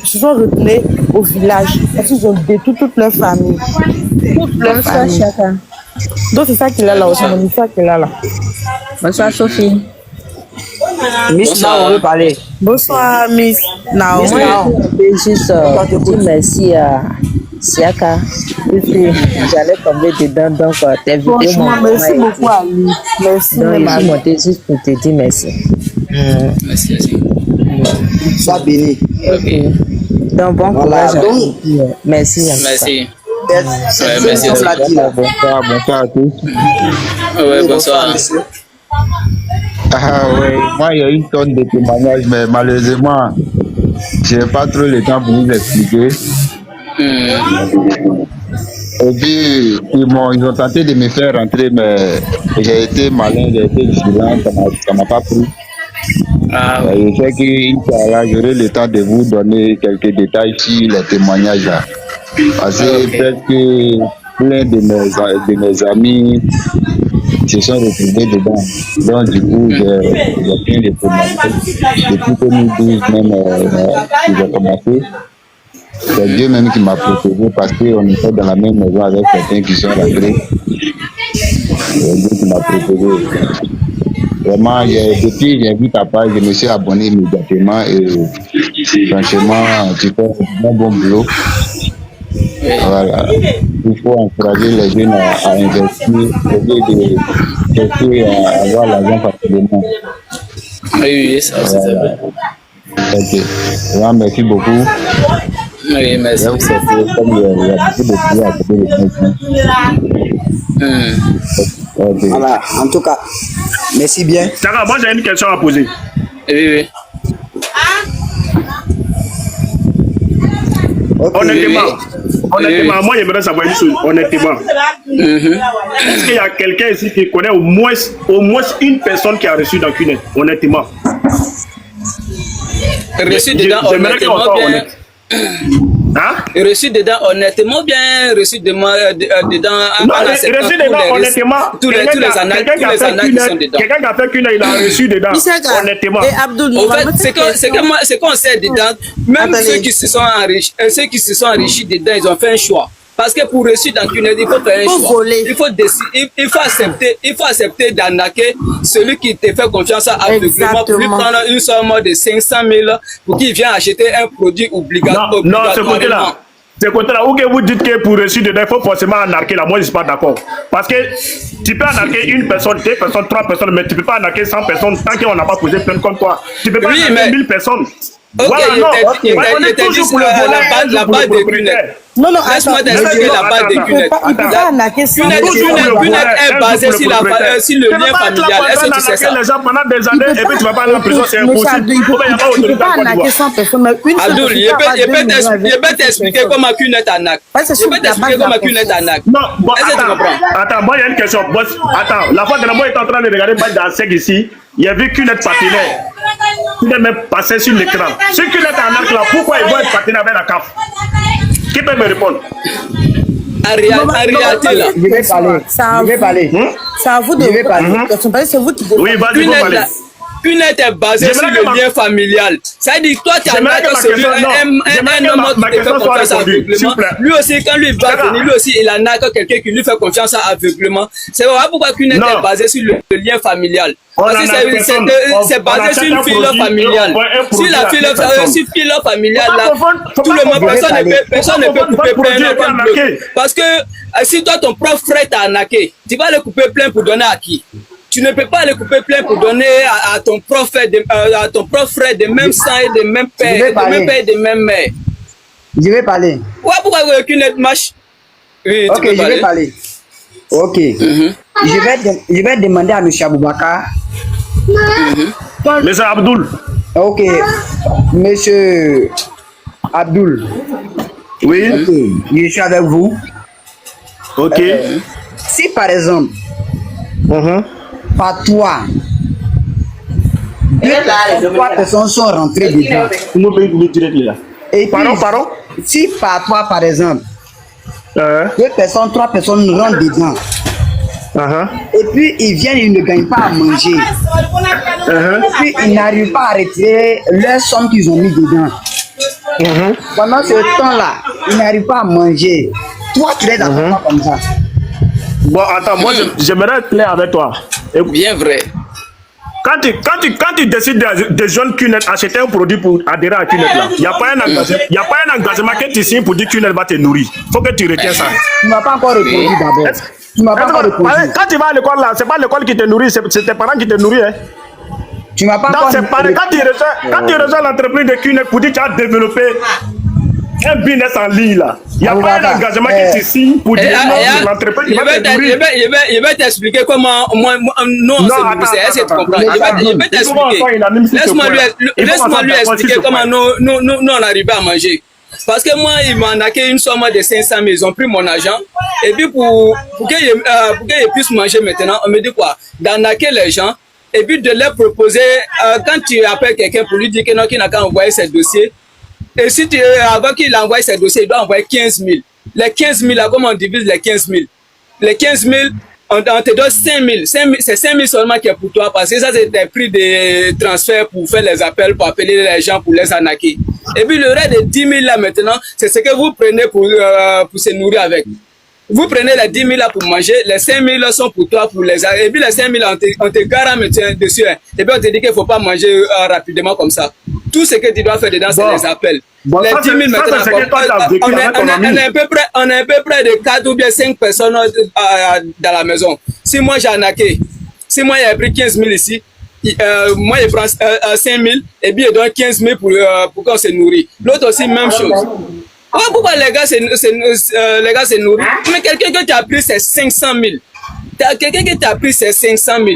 se sont retenus au village parce qu'ils ont détruit toute leur famille. Toute leur famille. Donc, c'est ça qu'il a là aussi, c'est ça qu'il a là. Bonsoir, Sophie. Miss Nao, on veut parler. Bonsoir, Miss Nao. Je vais juste dire merci à Siaka. J'allais tomber dedans, donc tes vidéos m'ont merci beaucoup à lui. Merci, donc, je suis montée juste pour te dire merci. Merci. Sois béni. Ok. Donc, bon courage. Merci. Merci. Merci. Bonsoir à tous. Ouais, bonsoir. Ah ouais, moi il y a une tonne de témoignages, mais malheureusement, je n'ai pas trop le temps pour vous expliquer. Et puis, ils ont tenté de me faire rentrer, mais j'ai été malin, j'ai été vigilant, ça m'a pas pris. Je sais qu'Inch'Allah, j'aurai le temps de vous donner quelques détails sur les témoignages là. Parce que peut-être que plein de mes amis se sont retrouvés dedans. Donc du coup, j'ai plein de témoignages. Depuis 2012 même, j'ai commencé. C'est Dieu même qui m'a protégé parce qu'on était dans la même maison avec certains qui sont rentrés. C'est Dieu qui m'a protégé. Vraiment, depuis que j'ai vu ta page, je me suis abonné immédiatement et franchement, tu fais un bon boulot. Voilà. Il faut encourager les jeunes à investir au lieu de chercher à avoir l'argent facilement. Oui, ça, c'est vrai. Ok. Vraiment, merci beaucoup. Oui, merci. Comme il y a beaucoup de prières à côté de moi. Voilà, en tout cas, merci bien. Sarah, moi j'ai une question à poser. Oui. Honnêtement, moi j'aimerais savoir une chose, honnêtement. Est-ce qu'il y a quelqu'un ici qui connaît au moins une personne qui a reçu dans Cunotte, honnêtement? Reçu dedans, honnêtement bien. Reçu dedans honnêtement bien, reçu dedans honnêtement, tous les arnaques qui sont dedans. Quelqu'un qui a fait Cunotte, il a reçu dedans, honnêtement. Et Abdul, en fait, c'est qu'on sait dedans, même ceux qui se sont enrichis dedans, ils ont fait un choix. Parce que pour réussir dans Cunotte, il faut faire un choix. Il faut accepter d'arnaquer celui qui te fait confiance aveuglément pour lui prendre une somme de 500 000 pour qu'il vienne acheter un produit obligatoire. Non, ce côté-là. C'est côté-là, où que vous dites que pour réussir dedans, il faut forcément arnaquer là. Moi, je ne suis pas d'accord. Parce que tu peux arnaquer une personne, 2 personnes, 3 personnes, mais tu ne peux pas arnaquer 100 personnes tant qu'on n'a pas posé plein comme toi. Tu ne peux pas arnaquer 1000 personnes. Voilà, on est toujours pour la base de Cunotte. Non, laisse-moi t'expliquer la base de Cunotte. Cunotte est basée sur le lien familial. Est-ce que tu sais ça? Les gens pendant des années et puis tu vas pas aller en prison, c'est impossible. Tu ne peux pas arnaquer 100 personnes, mais une seule Abdul, je peux t'expliquer comment Cunotte arnaque. Je peux t'expliquer comment Cunotte arnaque. Non, bon, est-ce que tu comprends? Attends, moi il y a une question. Attends, la fois dernière, moi j'étais en train de regarder le match d'Ansec ici. Il y avait Cunotte patinaire. Il est même passé sur l'écran. Si Cunotte arnaque là, pourquoi ils vont être patiner avec la CAF? Qui peut me répondre? En réalité, là. Je vais parler. C'est à vous de répondre. C'est vous qui devez. Oui, vas-y, vous parlez. Cunotte est basé sur le lien familial. Ça veut dire que toi, tu as un homme qui te fait confiance aveuglément. Lui aussi, quand lui va venir, lui aussi, il arnaque quelqu'un qui lui fait confiance aveuglément. C'est vrai pourquoi Cunotte est basé sur le lien familial. Parce que c'est basé sur une file familiale. Si la file familiale, là, tout le monde, personne ne peut couper plein comme bleu. Parce que si toi, ton propre frère t'a arnaqué, tu vas le couper plein pour donner à qui? Tu ne peux pas le couper plein pour donner à ton propre frère de même sang et de même père, et de même mère. Je vais parler. Ouais, pourquoi Cunotte marche? Oui, ok, je vais parler. Ok. Je vais demander à M. Aboubakar. Monsieur Abdul. Ok, monsieur Abdul. Oui. Ok, je suis avec vous. Ok. Si par exemple, par toi, trois personnes sont rentrées dedans. Et puis, Pardon? si par toi, par exemple, trois personnes rentrent dedans. Et puis ils viennent, ils ne gagnent pas à manger. Et puis ils n'arrivent pas à retirer leur somme qu'ils ont mis dedans. Pendant ce temps-là, ils n'arrivent pas à manger. Toi, tu les attends pas comme ça. Bon, attends, moi j'aimerais être clair avec toi. Bien vrai. Quand tu décides de joindre QNET, acheter un produit pour adhérer à QNET là, il n'y a pas un engagement que tu signes pour dire que QNET va te nourrir. Il faut que tu retiens ça. Tu ne m'as pas encore répondu d'abord. Tu m'as pas encore répondu. Quand tu vas à l'école là, c'est pas l'école qui te nourrit, c'est tes parents qui te nourrissent. Hein. Tu m'as pas Donc encore c'est pareil, quand tu rejoins l'entreprise de QNET pour dire que tu as développé un business en ligne là, il n'y a pas un engagement que tu signes pour dire que l'entreprise qui va te nourrir. Je vais t'expliquer comment nous on se nourrit. Est-ce que tu comprends? Je vais t'expliquer. Laisse-moi lui expliquer comment nous on arrive à manger. Parce que moi, ils m'ont arnaqué une somme de 500 000, ils ont pris mon argent. Et puis pour qu'ils puissent manger maintenant, on me dit quoi? D'arnaquer les gens. Et puis de leur proposer, quand tu appelles quelqu'un pour lui dire que non, qu'il n'a qu'à envoyer ses dossiers. Et si avant qu'il envoie ses dossiers, il doit envoyer 15 000. Les 15 000, là, comment on divise les 15 000? Les 15 000, on te donne 5 000. C'est 5 000 seulement qui est pour toi, parce que ça, c'est des prix de transfert pour faire les appels, pour appeler les gens, pour les arnaquer. Et puis le reste de 10 000 là maintenant, c'est ce que vous prenez pour se nourrir avec. Vous prenez les 10 000 là pour manger, les 5 000 là sont pour toi, pour les arnaquer. Et puis les 5 000 là, on te garde dessus. Hein. Et puis on te dit qu'il ne faut pas manger rapidement comme ça. Tout ce que tu dois faire dedans, c'est les appels. Bon, les 10 000 maintenant, on est à peu près de 4 ou bien 5 personnes dans la maison. Si moi j'ai arnaqué, si moi j'ai pris 15 000 ici, moi je prends 5 000 et puis je donne 15 000 pour qu'on se nourrit. L'autre aussi, même chose. Pourquoi les gars se nourrissent? Mais quelqu'un que tu as pris, c'est 500 000. Quelqu'un qui t'a pris, c'est 500 000.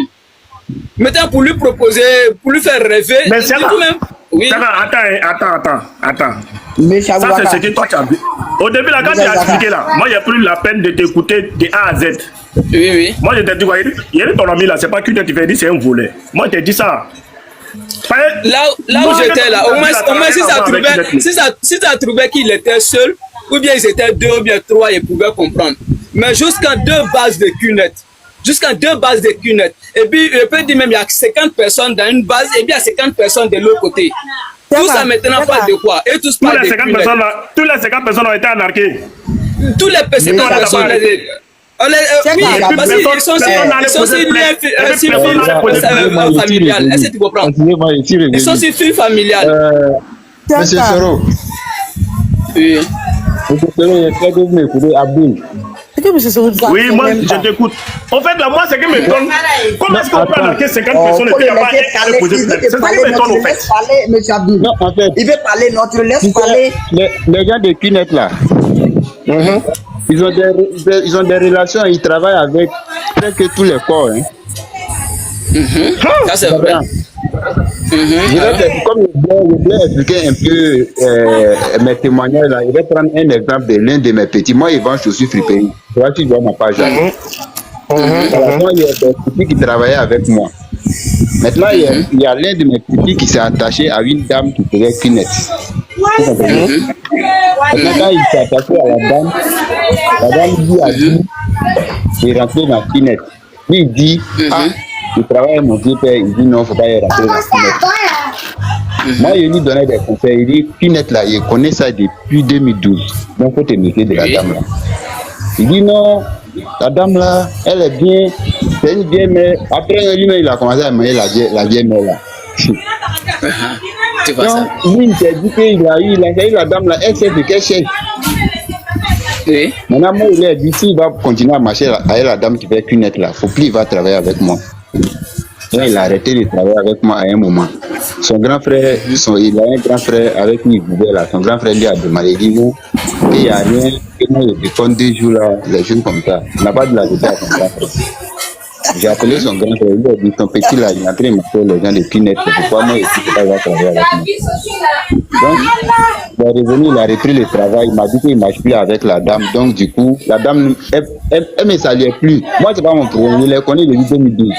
Maintenant, pour lui proposer, pour lui faire rêver, mais c'est là. Même. Oui. Attends. Mais ça, c'est ce que toi tu as vu. Au début, là, quand tu as expliqué là, moi, j'ai pris la peine de t'écouter de A à Z. Oui. Moi, je t'ai dit, il y a ton ami là, c'est pas que tu fais dit, c'est un volet. Moi, je t'ai dit ça. Là où j'étais là, au moins si ça trouvait qu'il était seul, ou bien ils étaient 2 ou bien 3, ils pouvaient comprendre. Mais jusqu'à 2 bases de QNET. Et puis, je peux dire même, il y a 50 personnes dans une base, et puis il y a 50 personnes de l'autre côté. Tout ça maintenant parle de quoi? Et tous parlent de QNET. Tous les 50 personnes ont été arnaquées. Tous les 50 personnes. Oui, parce qu'ils sont sur lien familial. Est-ce que tu comprends? Ils sont sur fil familial. Monsieur Soro. Oui. Monsieur Soro, il y a quelqu'un que vous m'écoutez, Abdul. Oui, moi je t'écoute. En fait, là, moi, ce qui m'étonne, comment est-ce qu'on peut arnaquer 50 personnes et puis il n'y a pas un qui poser plainte? C'est ça qui m'étonne, en fait. Monsieur Abdul. Non, en fait. Il veut parler, non, tu le laisses parler. Les gars de QNET là, ils ont des relations, ils travaillent avec presque tous les corps. Hein. Ça, c'est vrai. Comme je vais expliquer un peu mes témoignages là, je vais prendre un exemple de l'un de mes petits. Moi, il vend chaussures friperies. Tu vois, tu vois ma page là. Moi, il y a des petits qui travaillaient avec moi. Maintenant, il y a l'un de mes petits qui s'est attaché à une dame qui faisait QNET. Maintenant, quand il s'est attaché à la dame dit à lui, il est rentré dans QNET. Lui, il dit, il travaille mon vieux père, il dit non, il ne faut pas y rentrer dans QNET. Moi, je lui donnais des conseils. Il dit, QNET là, il connaît ça depuis 2012. Donc, il faut te méfier de la dame là. Il dit non, la dame là, elle est bien, c'est une vieille mère. Après, lui-même, il a commencé à manger la vieille mère là. Donc, lui, il s'est dit qu'il a eu la dame là, elle sait de quel chef. Oui. Maintenant, moi, il a dit, s'il va continuer à marcher avec la dame qui fait QNET là, il ne faut plus qu'il va travailler avec moi. Là, il a arrêté de travailler avec moi à un moment. Son grand frère, il a un grand frère avec qui il vivait là. Son grand frère lui a demandé, il dit non, il n'y a rien, que moi je déconne 2 jours là, les jeunes comme ça. Il n'a pas de la vie à son grand frère. J'ai appelé son grand frère, il a dit ton petit là, il est en train de m'appeler les gens de Pinette, c'est pourquoi moi aussi, je ne peux pas travailler avec moi. Donc, il est revenu, il a repris le travail, il m'a dit qu'il ne marche plus avec la dame. Donc, du coup, la dame, elle ne me saluait plus. Moi, ce n'est pas mon problème, je l'ai connu depuis 2012.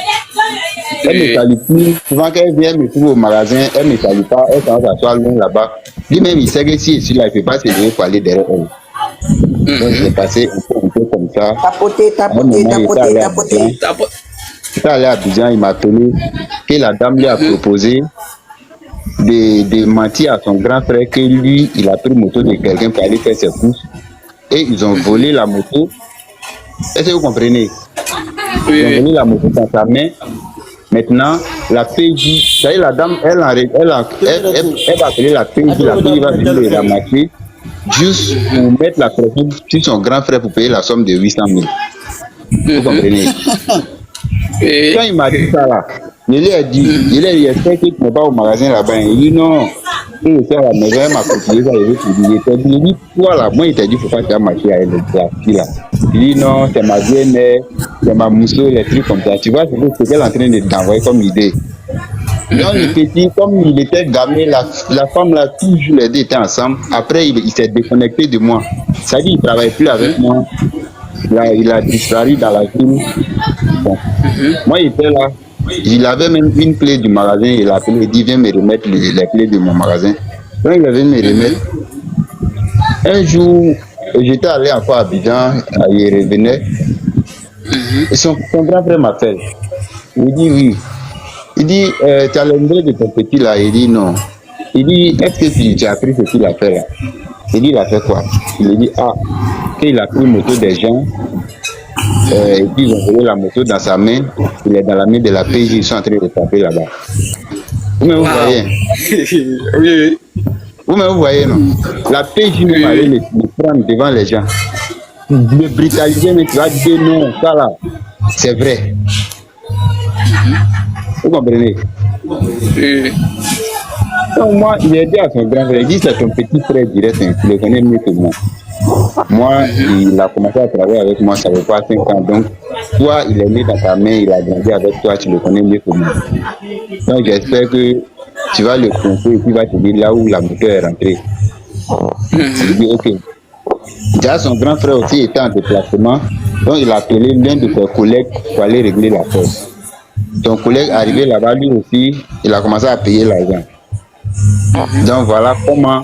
Elle ne me salue plus. Souvent, quand elle vient me trouver au magasin, elle ne me salue pas, elle s'en s'asseoir loin là-bas. Lui-même, il sait que si je suis là, il ne peut pas se lever pour aller derrière elle. Donc, j'ai passé un peu comme ça. Tapoter. J'étais allé à Abidjan, il m'a appelé que la dame lui a proposé de mentir à son grand frère que lui, il a pris moto de quelqu'un pour aller faire ses courses. Et ils ont volé la moto. Est-ce que vous comprenez? Ils ont volé la moto dans sa main. Maintenant, la PJ, ça y est, la dame, elle va appeler la PJ va venir le ramasser juste pour mettre la pression sur son grand frère pour payer la somme de 800 000. Vous comprenez? Quand il m'a dit ça là, je lui ai dit, j'espère que tu n'es pas au magasin là-bas. Il dit non, je suis à la maison, elle m'a continué ça, il dit, toi là, moi il t'a dit, pourquoi tu as marché avec la fille là? Il dit non, c'est ma vieille mère, c'est ma mousseau, les trucs comme ça. Tu vois, c'est qu'elle est en train de t'envoyer comme idée. Donc le petit, comme il était gamin, la femme là, toujours les deux étaient ensemble. Après, il s'est déconnecté de moi. Ça dit, il ne travaille plus avec moi. Là, il a disparu dans la ville. Bon. Moi, il était là. Il avait même une clé du magasin. Il a appelé, il dit, viens me remettre les clés de mon magasin. Quand il avait me remettre, un jour, j'étais allé encore à Abidjan, il revenait. Et son grand frère m'appelle. Il dit oui. Il dit, tu as le numéro de ton petit là? Il dit non. Il dit, est-ce que tu as appris ce qu'il a fait là? Il dit, il a fait quoi? Il dit, qu'il a pris une moto des gens, et puis ils ont volé la moto dans sa main, il est dans la main de la PJ, ils sont en train de taper là-bas. Vous-même, vous voyez? Oui. Vous-même, vous voyez, non? La PJ nous allait le prendre devant les gens. Le brutaliser, mais tu vas dire non, ça là, c'est vrai. Vous comprenez? Donc moi, il a dit à son grand frère, il dit c'est ton petit frère direct, tu le connais mieux que moi. Moi, il a commencé à travailler avec moi, ça ne fait pas 5 ans. Donc, toi, il est né dans ta main, il a grandi avec toi, tu le connais mieux que moi. Donc, j'espère que tu vas le confier et tu vas te dire là où la moto est rentrée. Il dit, ok. Déjà, son grand frère aussi était en déplacement, donc il a appelé l'un de ses collègues pour aller régler la force. Son collègue arrivé là-bas, lui aussi, il a commencé à payer l'argent. Donc, voilà comment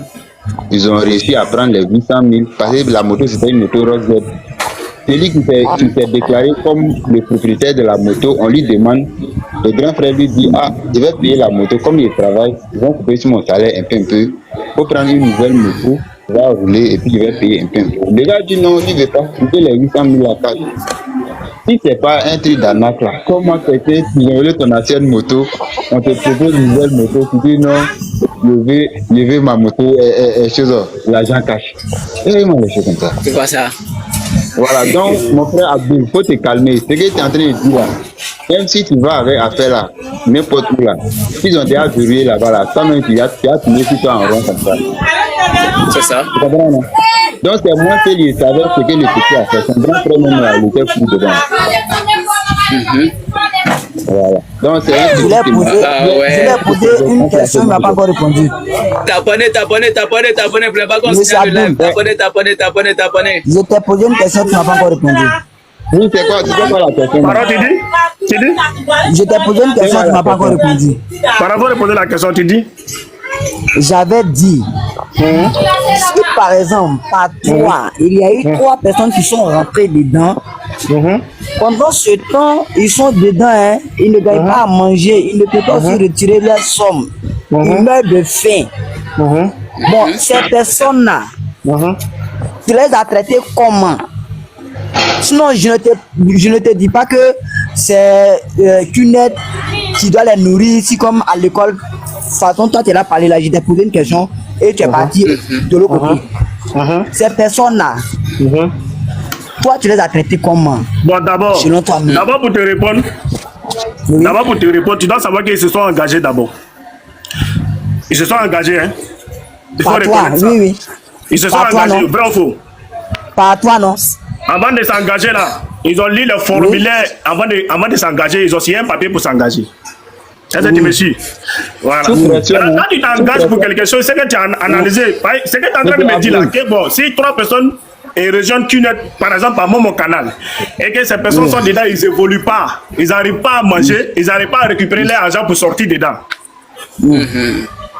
ils ont réussi à prendre les 800 000 parce que la moto c'était une moto Rose Z. Celui qui s'est déclaré comme le propriétaire de la moto, on lui demande, le grand frère lui dit, je vais payer la moto, comme il travaille, ils vont couper sur mon salaire un peu, il faut prendre une nouvelle moto, il va rouler et puis je vais payer un peu. Le gars dit non, il ne veut pas, il veut les 800 000 à part. Si c'est pas un truc d'arnaque là, comment quelqu'un qui a volé ton ancienne moto, on te propose une nouvelle moto, tu dis non, je veux ma moto et chose, l'argent cash. Et moi, je fais comme ça. C'est pas ça. Voilà, donc mon frère Abdul, il faut te calmer. Ce que tu es en train de dire là, même si tu vas avec affaire là, n'importe où là, ils ont déjà verrouillé là-bas là, ça même tu as tourné sur toi en rond comme ça. C'est ça. Tu comprends, non? Donc c'est moi qui savais ce que le petit a fait. Son grand frère même là, il était fou dedans. Voilà. Donc c'est un je l'ai posé une question, il m'a pas encore répondu. T'abonner, plein pas comme ça. T'abonner. Je t'ai posé une question, tu m'as pas encore répondu. Oui, c'est quoi la question? Pardon, tu dis? Je t'ai posé une question, tu m'as pas encore répondu. Par rapport à poser la question, tu dis? J'avais dit, si par exemple, par toi, il y a eu 3 personnes qui sont rentrées dedans, pendant ce temps, ils sont dedans, ils ne gagnent pas à manger, ils ne peuvent pas aussi retirer leur somme, ils meurent de faim. Bon, ces personnes-là, tu les as traitées comment? Sinon, je ne te dis pas que c'est qu'une aide qui doit les nourrir, ici comme à l'école. De toute façon, toi, tu l'as parlé là, je t'ai posé une question et tu es parti de l'autre côté. Ces personnes-là, toi, tu les as traitées comment? Bon, d'abord, pour te répondre, tu dois savoir qu'ils se sont engagés d'abord. Ils se sont engagés, hein. Il faut reconnaître ça. Oui. Ils se sont engagés, vrai ou faux? Par toi, non. avant de s'engager là, ils ont lu le formulaire avant de s'engager, ils ont signé un papier pour s'engager. Est-ce que tu me suis? Voilà. Quand tu t'engages pour quelque chose, c'est que tu as analysé. C'est que tu es en train de me dire là que bon, si 3 personnes rejoignent QNet, par exemple, à mon canal, et que ces personnes sont dedans, ils n'évoluent pas, ils n'arrivent pas à manger, ils n'arrivent pas à récupérer leur argent pour sortir dedans.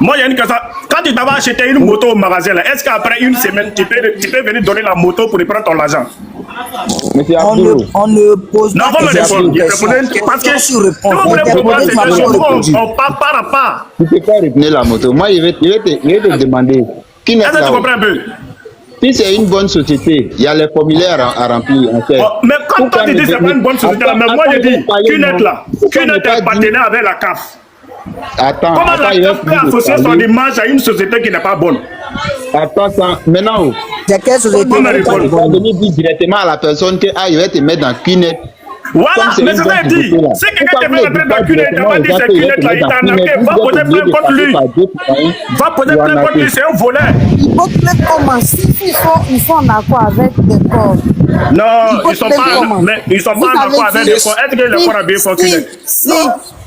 Moi, il y a une question. Quand tu t'avais acheté une moto au magasin, est-ce qu'après une semaine, tu peux venir donner la moto pour prendre ton argent? On ne pose pas de questions. Parce que on part par à part. Tu ne peux pas retenir la moto. Moi, je vais te demander. Est-ce que tu comprends un peu? Si c'est une bonne société, il y a les formulaires à remplir. Mais quand tu dis que ce n'est pas une bonne société, mais moi je dis, QNet là, QNet est partenaire avec la CAF. Comment la CAF peut associer son image à une société qui n'est pas bonne? Attends, maintenant, c'est quelle société? On va venir dire directement à la personne que je vais te mettre dans QNet. Voilà, mais c'est ça que dit. C'est quelqu'un qui te met dans QNet, il va dire c'est QNet là, il t'a arnaqué. Va poser plainte contre lui. Va poser plainte contre lui, c'est un voleur. Il faut plainte comment? Ils sont en accord avec des corps. Non, ils sont pas en accord avec des corps. Est-ce que les corps ont bien fonctionné?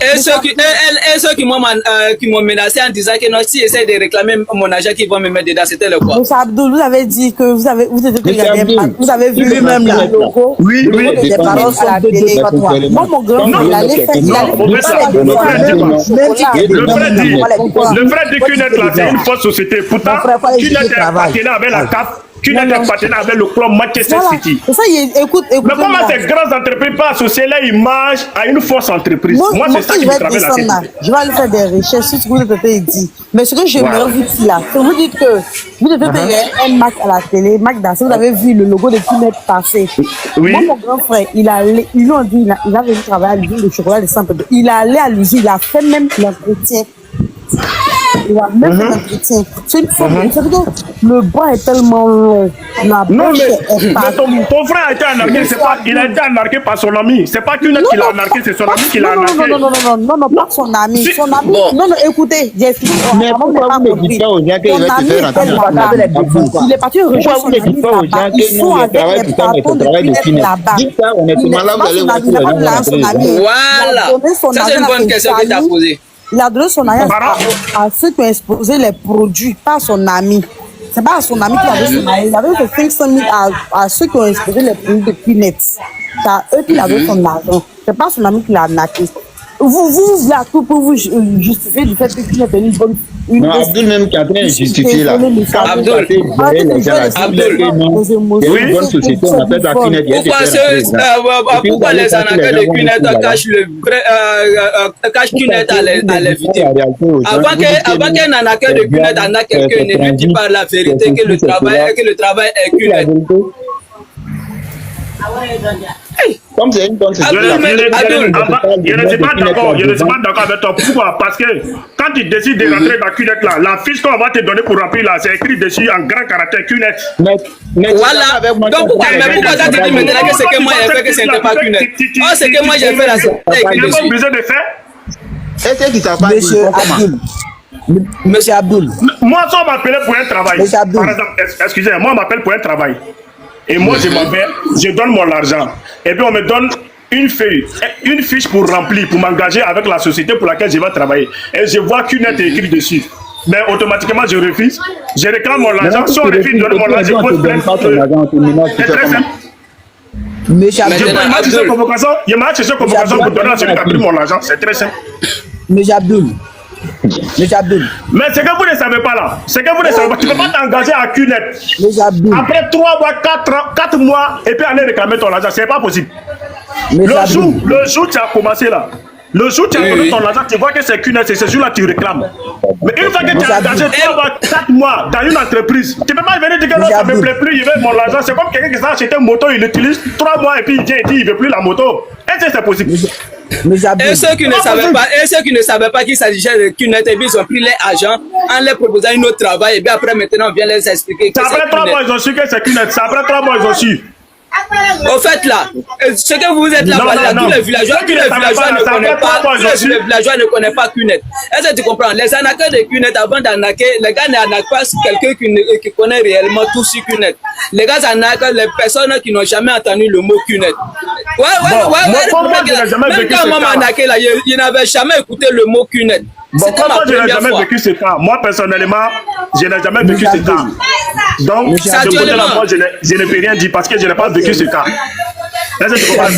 Et ceux qui m'ont menacé en disant que non, si j'essaie de réclamer mon argent, qu'ils vont me mettre dedans, c'était le quoi? Monsieur Abdoul, vous avez dit que vous avez vu lui-même le logo. Oui. Des paroles à la télé. Moi, mon grand frère, il allait faire. Le frère dit QNet là, c'est une fausse société. Pourtant, QNet est partenaire avec la CAF. QNet est partenaire avec le club Manchester City. C'est ça, écoute. Mais comment ces grandes entreprises peuvent associer leur image à une fausse entreprise? Moi, c'est ça qui me traverse la tête. Je vais aller faire des recherches sur ce que vous avez dit. Mais ce que je me dis là, c'est que vous dites que vous devez payer un Mac à la télé, Mac Dansé, vous avez vu le logo de QNet passer. Oui. Moi, mon grand frère, ils lui ont dit, il a venu travailler à l'usine de chocolat de Saint-Pédro. Il est allé à l'usine, il a fait même l'entretien. Il a même fait l'entretien. C'est une fois, le bras est tellement long. Non, mais ton frère a été arnaqué, il a été arnaqué par son ami. C'est pas QNet qui l'a arnaqué, c'est son ami qui l'a arnaqué. Non, pas son ami. Son ami. Non, écoutez, j'ai expliqué. Mais pourquoi vous ne dites pas aux gens qu'il va te faire rentrer? Il est parti rejoindre son ami là-bas. Ils sont avec les patrons de QNet là-bas. Dites ça honnêtement, là vous allez voir tous les gens rentrer. Voilà. Ça, c'est une bonne question que tu as posée. Il a donné son argent à ceux qui ont exposé les produits, pas à son ami. C'est pas à son ami qui a donné son argent. Il a donné 500 000 à ceux qui ont exposé les produits de QNet. C'est à eux qu'il a donné son argent. C'est pas son ami qui l'a arnaqué. Vous là tout pour vous justifier du fait que QNet est une bonne. Non, Abdoul même qui est en train de justifier là. Abdoul, oui, une bonne société, on appelle la QNet. Pourquoi les arnaqueurs de QNet cachent QNet à les victimes? Avant qu'un arnaqueur de QNet arnaque quelqu'un, ne lui dit pas la vérité que le travail est QNet. Comme c'est une bonne société. Je ne suis pas d'accord avec toi. Pourquoi? Parce que quand tu décides de rentrer dans QNet là, la fiche qu'on va te donner pour remplir là, c'est écrit dessus en grand caractère QNet. Voilà. Donc pourquoi tu dis maintenant que c'est que moi j'ai fait que ce n'était pas QNet? Oh, c'est que moi j'ai fait la société. Il n'est pas obligé de faire. Est-ce qu'il t'a pas dit Monsieur Abdoul. Moi, ça on m'appelait pour un travail. Par exemple, excusez-moi, moi on m'appelle pour un travail. Et moi, je m'en vais, je donne mon argent. Et puis, on me donne une feuille, une fiche pour remplir, pour m'engager avec la société pour laquelle je vais travailler. Et je vois QNet est écrit dessus. Mais automatiquement, je refuse. Je réclame mon argent. Si on refuse de donner mon argent, je pose plainte. C'est très simple. Monsieur Abdoul. Il m'a cherché convocation pour donner à celui qui a pris mon argent. C'est très simple. Monsieur Abdoul. Monsieur Abdoul. Mais c'est que vous ne savez pas là. C'est que vous ne savez pas. Tu ne peux pas t'engager à QNet. Après 3 mois, 4 mois, et puis aller réclamer ton argent. C'est pas possible. Le jour où tu as commencé là, le jour où tu as donné ton argent, tu vois que c'est QNet, c'est ce jour-là que tu réclames. Mais une fois que tu as engagé 3 mois, 4 mois dans une entreprise, tu ne peux pas venir dire que non, ça ne me plaît plus, il veut mon argent. C'est comme quelqu'un qui s'est acheté une moto, il l'utilise 3 mois et puis il dit il ne veut plus la moto. Est-ce que c'est possible? Et ceux qui ne savaient pas qu'il s'agissait de QNet, ils ont pris leur argent en leur proposant un autre travail et bien après maintenant on vient les expliquer que c'est après 3 mois ils ont su que c'est QNet. C'est après 3 mois ils ont su. Au fait, là, ce que vous êtes là, tous les villageois ne connaissent pas Kunet. Est-ce que tu comprends? Les arnaqueurs de Kunet, avant d'arnaquer, les gars n'arnaquent pas quelqu'un qui connaît réellement tout sur Kunet. Les gars arnaquent les personnes qui n'ont jamais entendu le mot Kunet. Même quand maman arnaquait, là, il n'avait jamais écouté le mot Kunet. Bon, comment je n'ai jamais vécu ce cas? Moi, personnellement, je n'ai jamais vécu ce cas. Donc, moi, je ne peux rien dire parce que je n'ai pas vécu ce cas. Est-ce que tu comprends?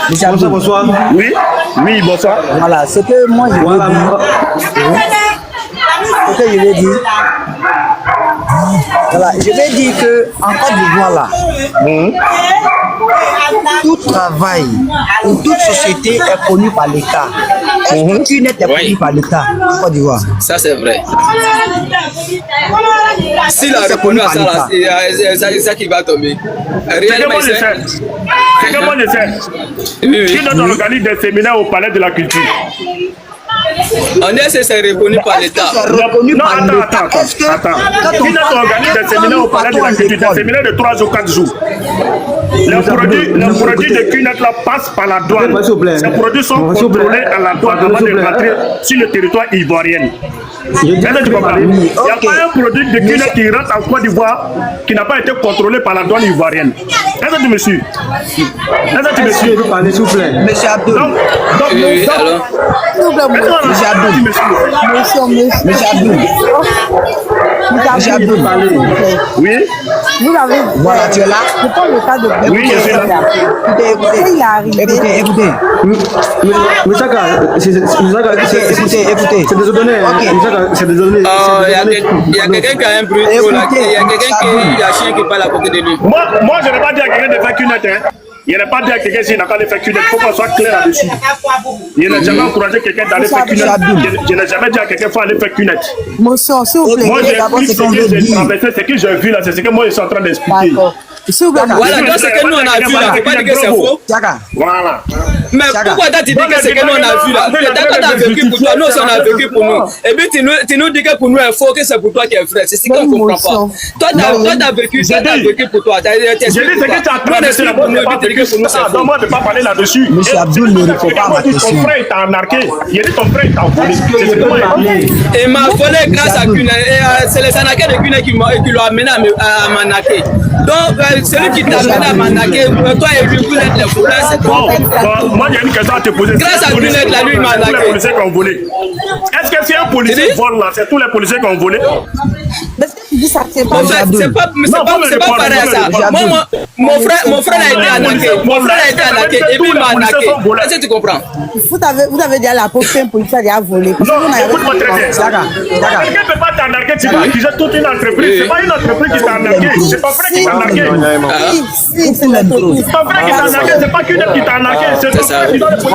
Bonsoir, bonsoir. Oui, oui, bonsoir. Voilà, ce que moi je veux dire. Ce que je veux dire. Voilà, je vais dire que en Côte d'Ivoire là, tout travail ou toute société est connue par l'État. Est-ce que Kunet est connu par l'État en Côte d'Ivoire? Ça c'est vrai. S'il a répondu à ça, c'est ça qui va tomber. Réellement, c'est que moi je sais. Kunet organise des séminaires au Palais de la Culture. On est c'est reconnu par l'État. Non, attends. Kunet organise des séminaires au Palais de la Culture, des séminaires de 3 ou 4 jours. Les produits de Kunet là passent par la douane. Ces produits sont contrôlés à la douane avant de rentrer sur le territoire ivoirien. Il n'y a pas un produit de Kunet qui rentre en Côte d'Ivoire qui n'a pas été contrôlé par la douane ivoirienne. Est-ce que tu me suis? Est-ce que tu me suis? S'il vous plaît. Monsieur Abdul. Monsieur Abdul. Oui. Vous avez. Voilà, tu es là. Je prends le cas de. Oui, je suis là. Écoutez, il est arrivé. Écoutez. Écoutez. C'est désordonné. C'est désordonné. Il y a quelqu'un qui a un bruit trop là. Il y a quelqu'un qui a un chien qui parle à côté de lui. Moi, je n'ai pas dit à quelqu'un de faire Kunet. Il n'y a pas dit à quelqu'un s'il n'a pas de faire Kunet. Il faut qu'on soit clair là-dessus. Je n'ai jamais encouragé quelqu'un d'aller faire Kunet. Je n'ai jamais dit à quelqu'un qu'il faut aller faire Kunet. Monsieur, s'il vous plaît. Moi, j'ai vu ce que j'ai traversé, ce que j'ai vu là, c'est ce que moi je suis en train d'expliquer. Voilà, donc ce que nous on a vu là, c'est pas dire que c'est faux. Voilà. Mais pourquoi t'as dit que ce que nous on a vu là? D'accord, t'as vécu pour toi, nous aussi on a vécu pour nous. Et puis tu nous dis que pour nous c'est faux, que c'est pour toi qui est vrai. C'est ce qu'on ne comprend pas. Toi t'as vécu pour toi. J'ai dit ce que tu as traversé là, pour nous, et puis tu dis que pour nous c'est faux. Donc moi je ne peux pas parler là-dessus. Monsieur Abdul ne répond pas à ma question. Ton frère t'a arnaqué. Il a dit ton frère t'a volé. C'est ce que moi j'ai dit. Il m'a volé grâce à Kunet. C'est les arnaqueurs de Kunet qui l'ont amené à m'arnaquer. Donc celui qui t'a amené à m'arnaquer, toi et lui vous êtes les voleurs, c'est toi. Moi j'ai une question à te poser. Grâce à Kunet là, lui il m'a arnaqué. Tous les policiers qui ont volé. Est-ce que si un policier vole là, c'est tous les policiers qui ont volé? Mais ce que tu dis, ça c'est pas. En fait, c'est pas pareil à ça. Mon frère a été arnaqué. Mon frère a été arnaqué et puis il m'a arnaqué. Est-ce que tu comprends? Vous avez dit à la pauvre un policier qui a volé. Non, écoute-moi très bien. Quelqu'un ne peut pas t'arnaquer, tu vas accuser toute une entreprise. C'est pas une entreprise qui t'a arnaqué. C'est ton frère qui t'a arnaqué. Si, c'est Ton l'entreprise. frère qui t'a arnaqué, c'est pas qu'une qui t'a arnaqué. C'est ton frère qui t'a arnaqué.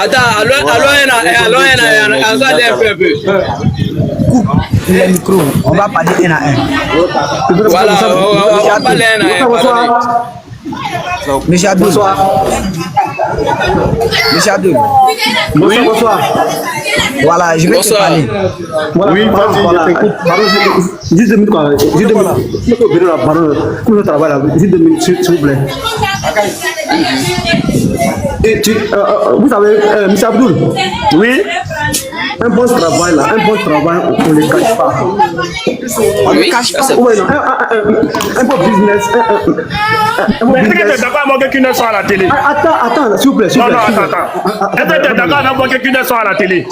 Attends, allons un peu. Coupe le micro, on va parler un à un. Voilà, on va parler un à un. Monsieur Abdul. Monsieur Abdul. Bonsoir. Voilà, je vais te parler. Oui, voilà. 10 minutes quoi. 10 minutes. Pour le travail là, 10 minutes s'il vous plaît. Vous savez, monsieur Abdul. Oui. Un bon travail là, on ne le cache pas. On ne cache pas. Oui, non, un bon business. Mais est-ce que tu es d'accord avec moi que Kunet soit à la télé? Attends, s'il vous plaît. Non, attends. Est-ce que tu es d'accord avec moi que Kunet soit à la télé?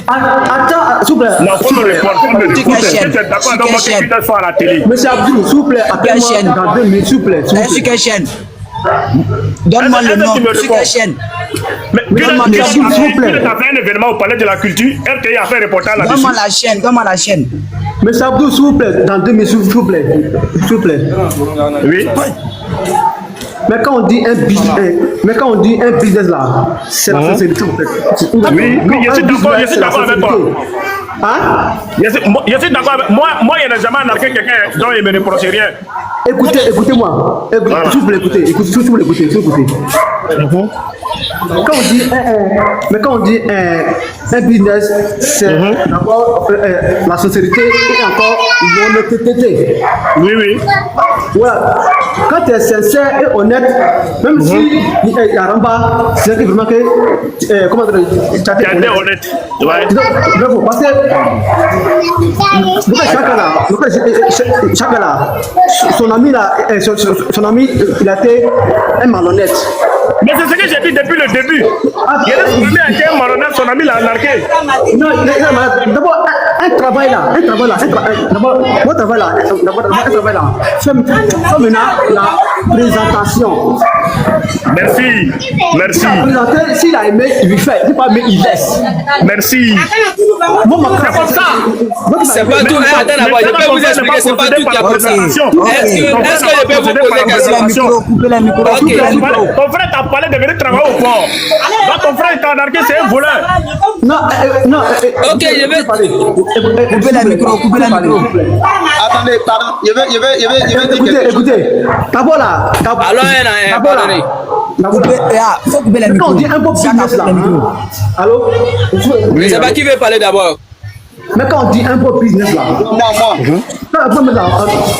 Attends, s'il vous plaît. Non, faut me répondre. Est-ce que tu es d'accord avec moi que Kunet soit à la télé? Monsieur Abdul, s'il vous plaît, appelle-moi dans 2 minutes, s'il vous plaît. Sur quelle chaîne? Donne-moi le nom. Sur quelle chaîne? Mais Donne-moi le s'il vous plaît. Tu as fait un événement au Palais de la Culture, RTI a fait un reportage là-dessus. Donne-moi la chaîne. Monsieur Abdul, s'il vous plaît, dans 2 minutes, s'il vous plaît. Oui. Mais quand on dit un business là, c'est la sincérité en fait. Oui, je suis d'accord avec toi. Hein? Je suis d'accord avec moi. Moi, il n'y a jamais arnaqué quelqu'un dont il ne me reproche rien. Écoutez-moi. S'il vous plaît, écoutez. Quand on dit un business, c'est d'abord la sincérité et encore l'honnêteté. Oui. Voilà. Quand tu es sincère et honnête, même si il y a Ramba, c'est vraiment que comment dire, tu as été honnête. Ouais. Parce que chacun là, son ami, il a été un malhonnête. Mais c'est ce que j'ai dit depuis le début. Il a été un malhonnête, son ami l'a narqué. Non, d'abord, un travail là. C'est maintenant la présentation. Merci. S'il a aimé, il lui fait. S'il n'a pas aimé, il laisse. Merci. C'est comme ça. C'est pas tout. Attends, je peux vous expliquer, c'est pas tout qui a posé. Est-ce que je peux vous poser la question? Ton frère t'a parlé de venir travailler au port. Là, ton frère t'a narqué, c'est un voleur. Non. Ok, je vais. Coupez la micro. Attendez, pardon. Je vais dire Écoutez. D'abord là. Pardonnez. Faut couper la micro. Quand on dit un peu business là. Allô? C'est pas qui veut parler d'abord. Mais quand on dit un peu business là,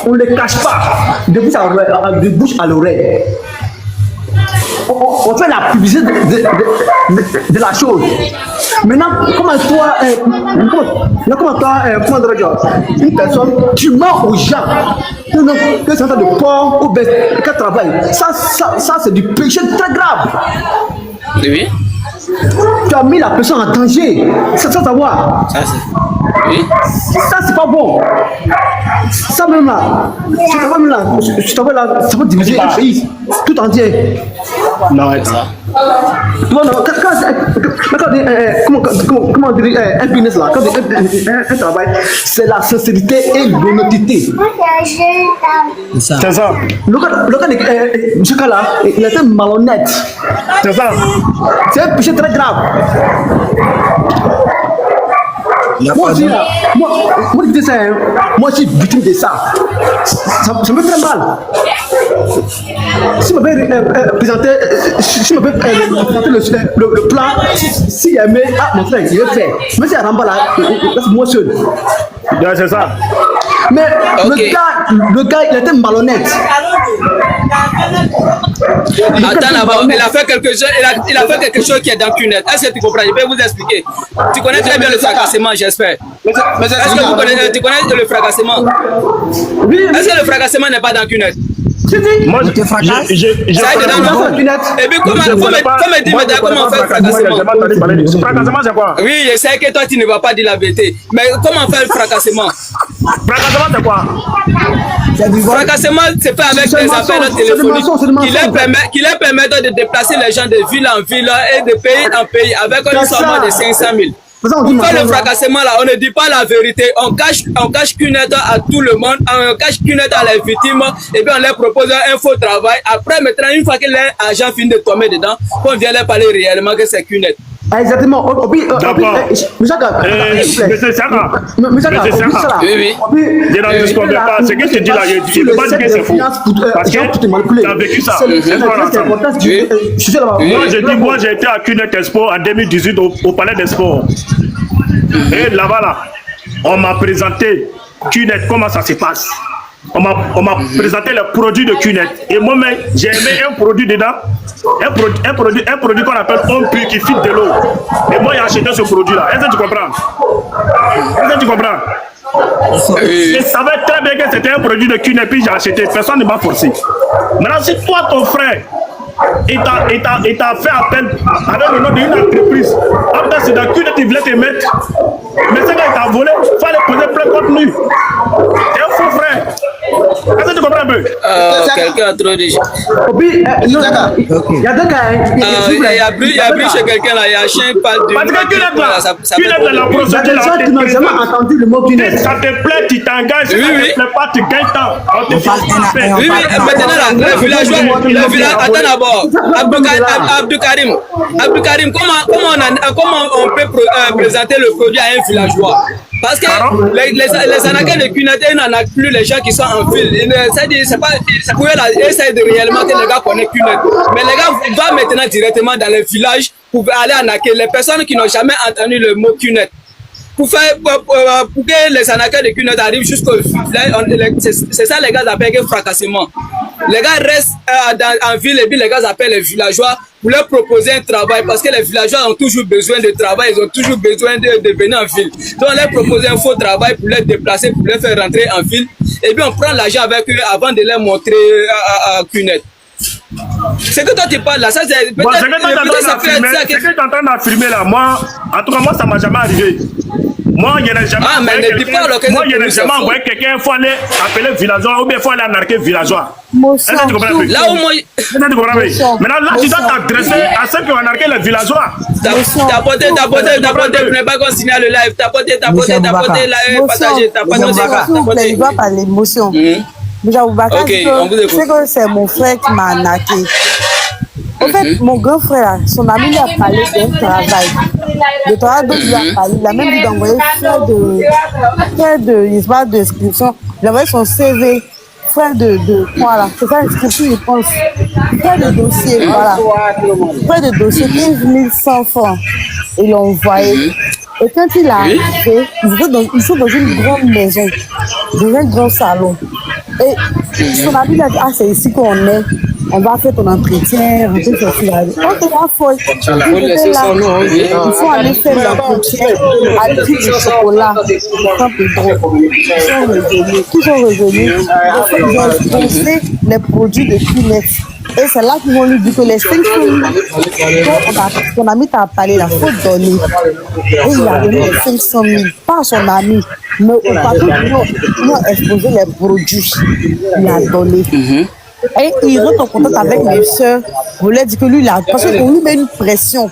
on ne les cache pas de bouche à l'oreille. On fait la publicité de la chose. Maintenant, comment toi, une personne, tu mens aux gens que c'est un de porc ou qu'elle travaille. Ça c'est du péché très grave. Oui. Tu as mis la personne en danger, sans savoir. Oui. Ça, c'est pas bon. Ça même là, ça peut diviser un pays tout entier. Non, c'est ça. Comment dire un business là, quand un travail, c'est la sincérité et l'honnêteté. C'est ça. Le cas de M. Kala, il était malhonnête. C'est ça. C'est un péché très grave. Moi aussi, moi je suis victime de ça. Ça me fait très mal. Si je m'avais présenté le plan, s'il aimait, mon frère, il le fait. Mais si Ramba là, c'est moi seul. C'est ça. Mais le gars, il était malhonnête. Attends d'abord, il a fait quelque chose qui est dans Cunette. Est-ce que tu comprends? Je vais vous expliquer. Tu connais très bien le fracassement, j'espère. Est-ce que tu connais le fracassement? Est-ce que le fracassement n'est pas dans Cunette? Moi, et puis comment faire le fracassement? Fracassement, c'est quoi? Oui, je sais que toi tu ne vas pas dire la vérité. Mais comment faire le fracassement? Fracassement, c'est quoi? Fracassement, c'est fait avec des appels téléphoniques qui leur permettent de déplacer les gens de ville en ville et de pays en pays avec un somme de 500 000. Pour faire le fracassement là, on ne dit pas la vérité, on cache Cunette à tout le monde, on cache Cunette à les victimes et puis on leur propose un faux travail. Après maintenant, une fois que l'argent finit de tomber dedans, on vient leur parler réellement que c'est Cunette. Exactement. D'accord. Monsieur Saka. Oui. Je n'en discorde pas. Ce que je dis là, je ne peux pas dire que c'est faux. Parce que tu as vécu ça. Moi, j'ai été à Cunette Expo en 2018 au Palais des Sports. Et là-bas, on m'a présenté Cunette, comment ça se passe. On m'a présenté les produits de Cunette. Et moi-même, j'ai aimé un produit dedans. Un produit qu'on appelle homme pur qui filtre de l'eau. Et moi, j'ai acheté ce produit-là. Est-ce que tu comprends? Je savais très bien que c'était un produit de Cunette, puis j'ai acheté. Personne ne m'a forcé. Maintenant, si toi, ton frère, il t'a fait appel avec le nom d'une entreprise. Après, c'est dans Cunette, il voulait te mettre. Mais c'est quand il t'a volé, il fallait poser plein de contenu. C'est un faux frère. Est-ce que tu comprends un peu? Quelqu'un a trop dit. Il y a deux cas. Il y a plus chez quelqu'un là, il y a un chien qui parle du. Parce que Cunette là, la procédure là. Il y a des gens qui n'ont jamais entendu le mot Cunette. Ça te plaît, tu t'engages. Si ça te plaît pas, tu gagnes temps. Oui, maintenant là, le villageois, attends d'abord. Abdou Karim, comment on peut présenter le produit à un villageois? Parce que les Anakais de Kunet, ils n'en a plus les gens qui sont en ville. C'est pas pour eux, ils essayent de réellement que les gars connaissent Kunet. Mais les gars vont maintenant directement dans les villages pour aller anaquer les personnes qui n'ont jamais entendu le mot Kunet. Pour que les Anakais de Kunet arrivent jusqu'au village, c'est ça les gars appellent fracassement. Les gars restent en ville et puis les gars appellent les villageois pour leur proposer un travail parce que les villageois ont toujours besoin de travail, ils ont toujours besoin de venir en ville. Donc on leur propose un faux travail pour les déplacer, pour les faire rentrer en ville et puis on prend l'argent avec eux avant de les montrer à Kunet. C'est que toi tu parles là, ça c'est peut-être ce que tu es en train d'affirmer là, moi, en tout cas moi ça m'a jamais arrivé. Moi, il n'y a jamais envoyé quelqu'un, il faut aller appeler villageois ou bien il faut aller anarquer villageois. Est-ce que tu comprends? Là où moi. Maintenant, là, tu dois t'adresser à ceux qui ont anarqué les villageois. T'as poté, vous n'avez pas continué le live. T'as poté, partagé, t'as poté. Je dois parler d'émotion. C'est que c'est mon frère qui m'a arnaqué. En fait, mon grand frère, son ami lui a parlé d'un travail. Le travail dont il lui a parlé, il a même dit d'envoyer frère de inscription. Il a envoyé son CV, frère de voilà, c'est ça l'inscription, je pense. Frère de dossier, voilà. Frère de dossier, 15 100 francs. Ils l'ont envoyé. Et quand il a arrivé, ils sont dans une grande maison, dans un grand salon. Et son ami a dit, ah, c'est ici qu'on est. On va faire ton entretien, on va faire la folle. Il faut aller faire l'entretien à prix de chocolat. Ils sont revenus. Ils ont exposé les produits de Kunet. Et c'est là qu'ils vont lui dire que les 5 000 ton ami t'a parlé, il faut donner. Et il a donné les 500 000, pas à son ami, mais au patron qui ont exposé les produits. Il a donné. Et il rentre en contact avec mes soeurs, vous leur dites que lui, parce qu'on lui met une pression.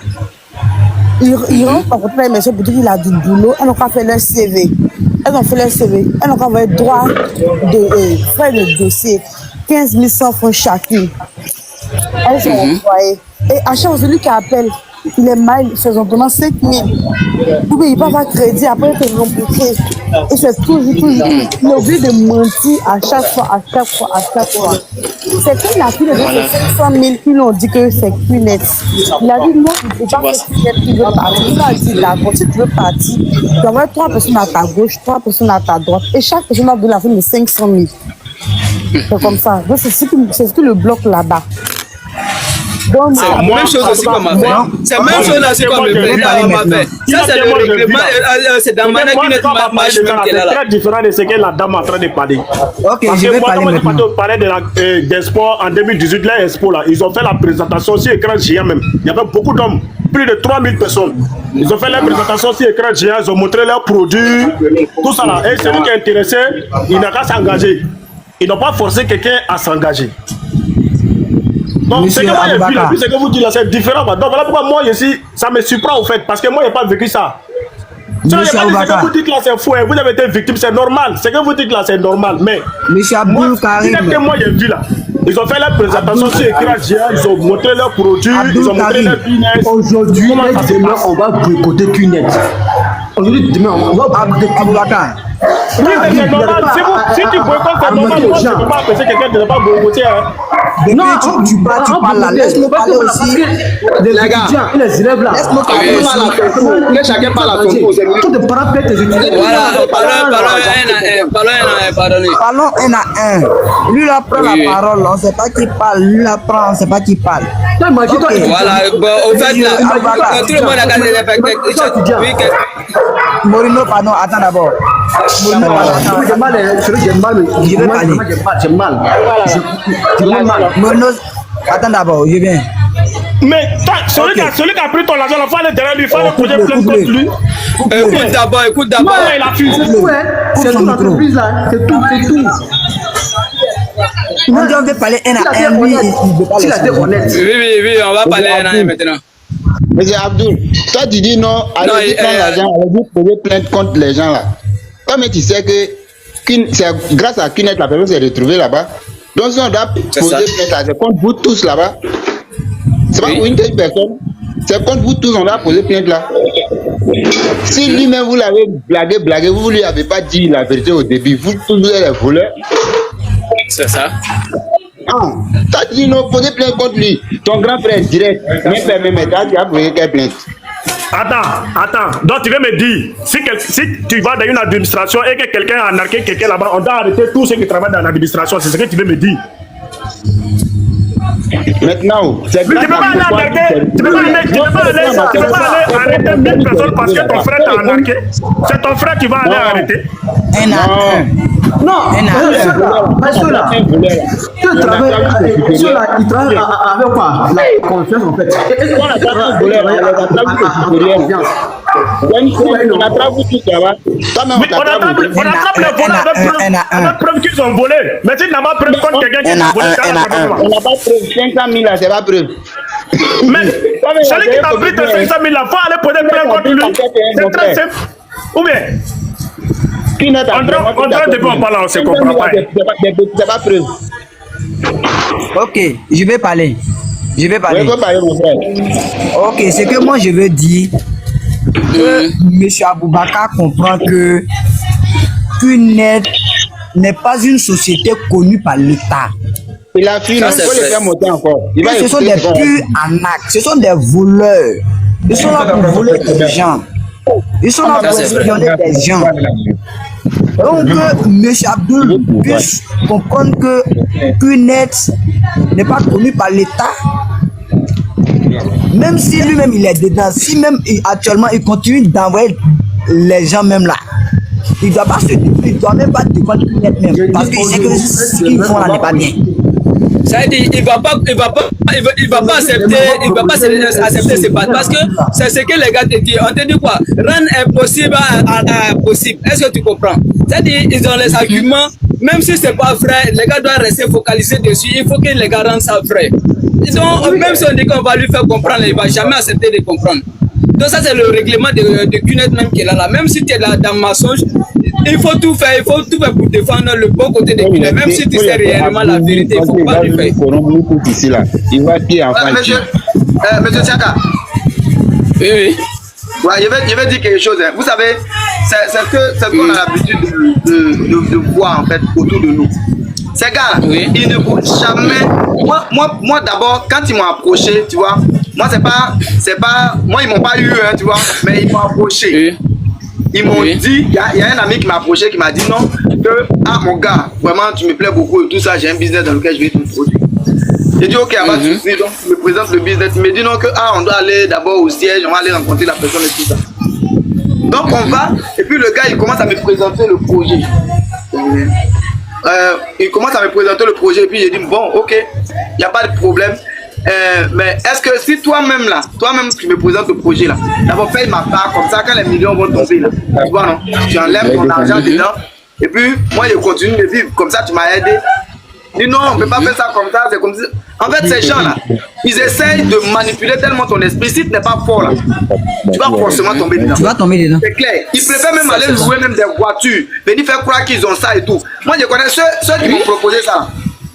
Il rentre en contact avec mes soeurs pour dire qu'il a du boulot. Elles n'ont pas fait leur CV. Elles ont fait leur CV. Elles n'ont pas envoyé droit de frais de dossier. 15 100 francs chacune. Elles ont envoyé. Et à chaque fois, celui qui appelle, il est mal, ils ont donné 5 000. Ou il peut avoir crédit, après il faut rembourser. Et c'est toujours. Il est obligé de mentir à chaque fois. C'est qu'il a pris les 500 000 qui lui ont dit que c'est Kunet. Il a dit, moi, je ne peux pas faire Kunet qui veut partir. Il a dit, d'accord, si tu veux partir, tu envoies 3 personnes à ta gauche, 3 personnes à ta droite. Et chaque personne a donné la somme de 500 000. C'est comme ça. Donc, c'est ce que le bloc là-bas. C'est la même chose aussi qu'on m'a fait. C'est la même chose aussi qu'on m'a fait. Ça, c'est le règlement. C'est dans ma marche qui est là. C'est très différent de ce que la dame est en train de parler. Ok, je vais parler maintenant. Quand on parlait des sports en 2018, les expos là, ils ont fait la présentation sur écran géant même. Il y avait beaucoup d'hommes, plus de 3000 personnes. Ils ont fait la présentation sur écran géant, ils ont montré leurs produits, tout ça là. Et celui qui est intéressé, il n'a qu'à s'engager. Ils n'ont pas forcé quelqu'un à s'engager. Donc, ce que moi j'ai vu là, ce que vous dites là, c'est différent. Donc, voilà pourquoi moi, ici, ça me surprend au fait, parce que moi, je n'ai pas vécu ça. Ce que vous dites là, c'est fou, vous avez été victime, c'est normal. Ce que vous dites là, c'est normal. Mais, moi, que moi, j'ai vu là, ils ont fait la présentation sur écran géant, ils ont montré leurs produits, ils ont montré leurs business. Aujourd'hui, demain, on va boycotter Kunet. Aujourd'hui, demain, on va boycotter Kunet. Oui, mais c'est normal. Si tu boycottes, c'est normal. Moi, je ne peux pas empêcher quelqu'un de ne pas boycotter. Non, tu parles là. Laisse-moi parler aussi. Les étudiants et les élèves là. Laisse-moi parler aussi. Que chacun parle à son tour. Tout de parler tes étudiants. Voilà, parlons un à un. Lui, là, prend la parole. On ne sait pas qui parle. Lui, là, prend, on ne sait pas qui parle. Voilà, au fait, là, tout le monde a gagné les oui, Morino, pardon, attends d'abord. Morino, attends d'abord, je viens. Mais celui qui a pris ton argent, il faut aller derrière lui, il faut aller poser plainte contre lui. Écoute d'abord. Non, il a fusé. C'est tout l'entreprise là, c'est tout. On veut parler un à un, lui, il veut pas les honnête. Oui, on va parler un à un maintenant. Monsieur Abdul, toi tu dis non, allez prendre l'argent, allez poser plainte contre les gens là. Comme tu sais que c'est grâce à Kunet la personne s'est retrouvée là-bas. Donc si on doit poser plainte, c'est contre vous tous là-bas. C'est pas pour une telle personne. C'est contre vous tous, on a posé plainte là. Si lui-même vous l'avez blagué, vous ne lui avez pas dit la vérité au début, vous tous vous êtes des voleurs. C'est ça. Ah, t'as dit non, posez plainte contre lui. Ton grand frère direct, même t'as dit à poser quelle plainte. Attends. Donc tu veux me dire, si tu vas dans une administration et que quelqu'un a narqué quelqu'un là-bas, on doit arrêter tous ceux qui travaillent dans l'administration, c'est ce que tu veux me dire? Maintenant, c'est tu peux pas aller arrêter 1000 personnes parce que ton frère t'a arnaqué. C'est ton frère qui va aller arrêter. Non, ceux-là, ils travaillent avec quoi? La confiance en fait. On attrape les voleurs avec preuve qu'ils ont volé. Mais si tu n'as pas preuve contre quelqu'un qui a volé, on n'a pas preuve. 500 000 là, c'est pas preuve. Mais celui qui t'a pris tes 500 000 là, faut aller poser plainte contre lui. C'est très simple. Ou bien on parle, on se comprend pas. C'est pas preuve. Ok, je vais parler. Ok, c'est que moi je veux dire que M. Aboubakar comprend que QNet n'est pas une société connue par l'État. Il a fini, il faut les faire monter encore. Ce sont des purs arnaques, ce sont des voleurs. Ils sont là pour voler des gens. Ils sont là pour espionner des gens. Donc, M. Abdul puisse comprendre que QNet n'est pas connu par l'État. Même si lui-même il est dedans, si même actuellement il continue d'envoyer les gens même là, il ne doit pas se même pas défendre QNet même, parce qu'il sait que ce qu'ils font là n'est pas bien. Ça veut dire il va pas accepter ces bases parce que c'est ce que les gars te disent. On te dit quoi? Rendre impossible à possible. Est-ce que tu comprends? C'est-à-dire ils ont les arguments, même si c'est pas vrai, les gars doivent rester focalisés dessus. Il faut que les gars rendent ça vrai. Même si on dit qu'on va lui faire comprendre, il va jamais accepter de comprendre. Donc ça c'est le règlement de QNet même qui est là. Même si tu es là dans mensonge, il faut tout faire pour défendre le bon côté de QNet. Même si tu sais réellement la vérité, il ne faut pas le faire. Il va dire en fait. Monsieur Tchaka. Oui. Ouais, je vais dire quelque chose. Hein. Vous savez, c'est ce qu'on a l'habitude de voir en fait autour de nous. Ces gars, ils ne vont jamais. Moi d'abord, quand ils m'ont approché, tu vois, moi c'est pas, moi ils m'ont pas eu, hein, tu vois, mais ils m'ont approché. Ils m'ont dit, il y a un ami qui m'a approché, qui m'a dit non, que mon gars, vraiment tu me plais beaucoup et tout ça, j'ai un business dans lequel je vais te produire. J'ai dit ok, pas de souci, donc il me présente le business. Il me dit non que on doit aller d'abord au siège, on va aller rencontrer la personne et tout ça. Donc on va, et puis le gars il commence à me présenter le projet. Il commence à me présenter le projet et puis j'ai dit bon ok, il n'y a pas de problème. Mais est-ce que si toi-même tu me présentes le projet là, d'abord paye ma part comme ça quand les millions vont tomber là, tu vois non, tu enlèves ton argent dedans et puis moi je continue de vivre comme ça, tu m'as aidé. Dis non, on ne peut pas faire ça comme ça, c'est comme ça. En fait ces gens là, ils essayent de manipuler tellement ton esprit. Si tu n'es pas fort là, tu vas forcément tomber dedans. Tu vas tomber dedans. C'est clair. Ils préfèrent même aller louer même des voitures, venir faire croire qu'ils ont ça et tout. Moi je connais ceux qui m'ont proposé ça.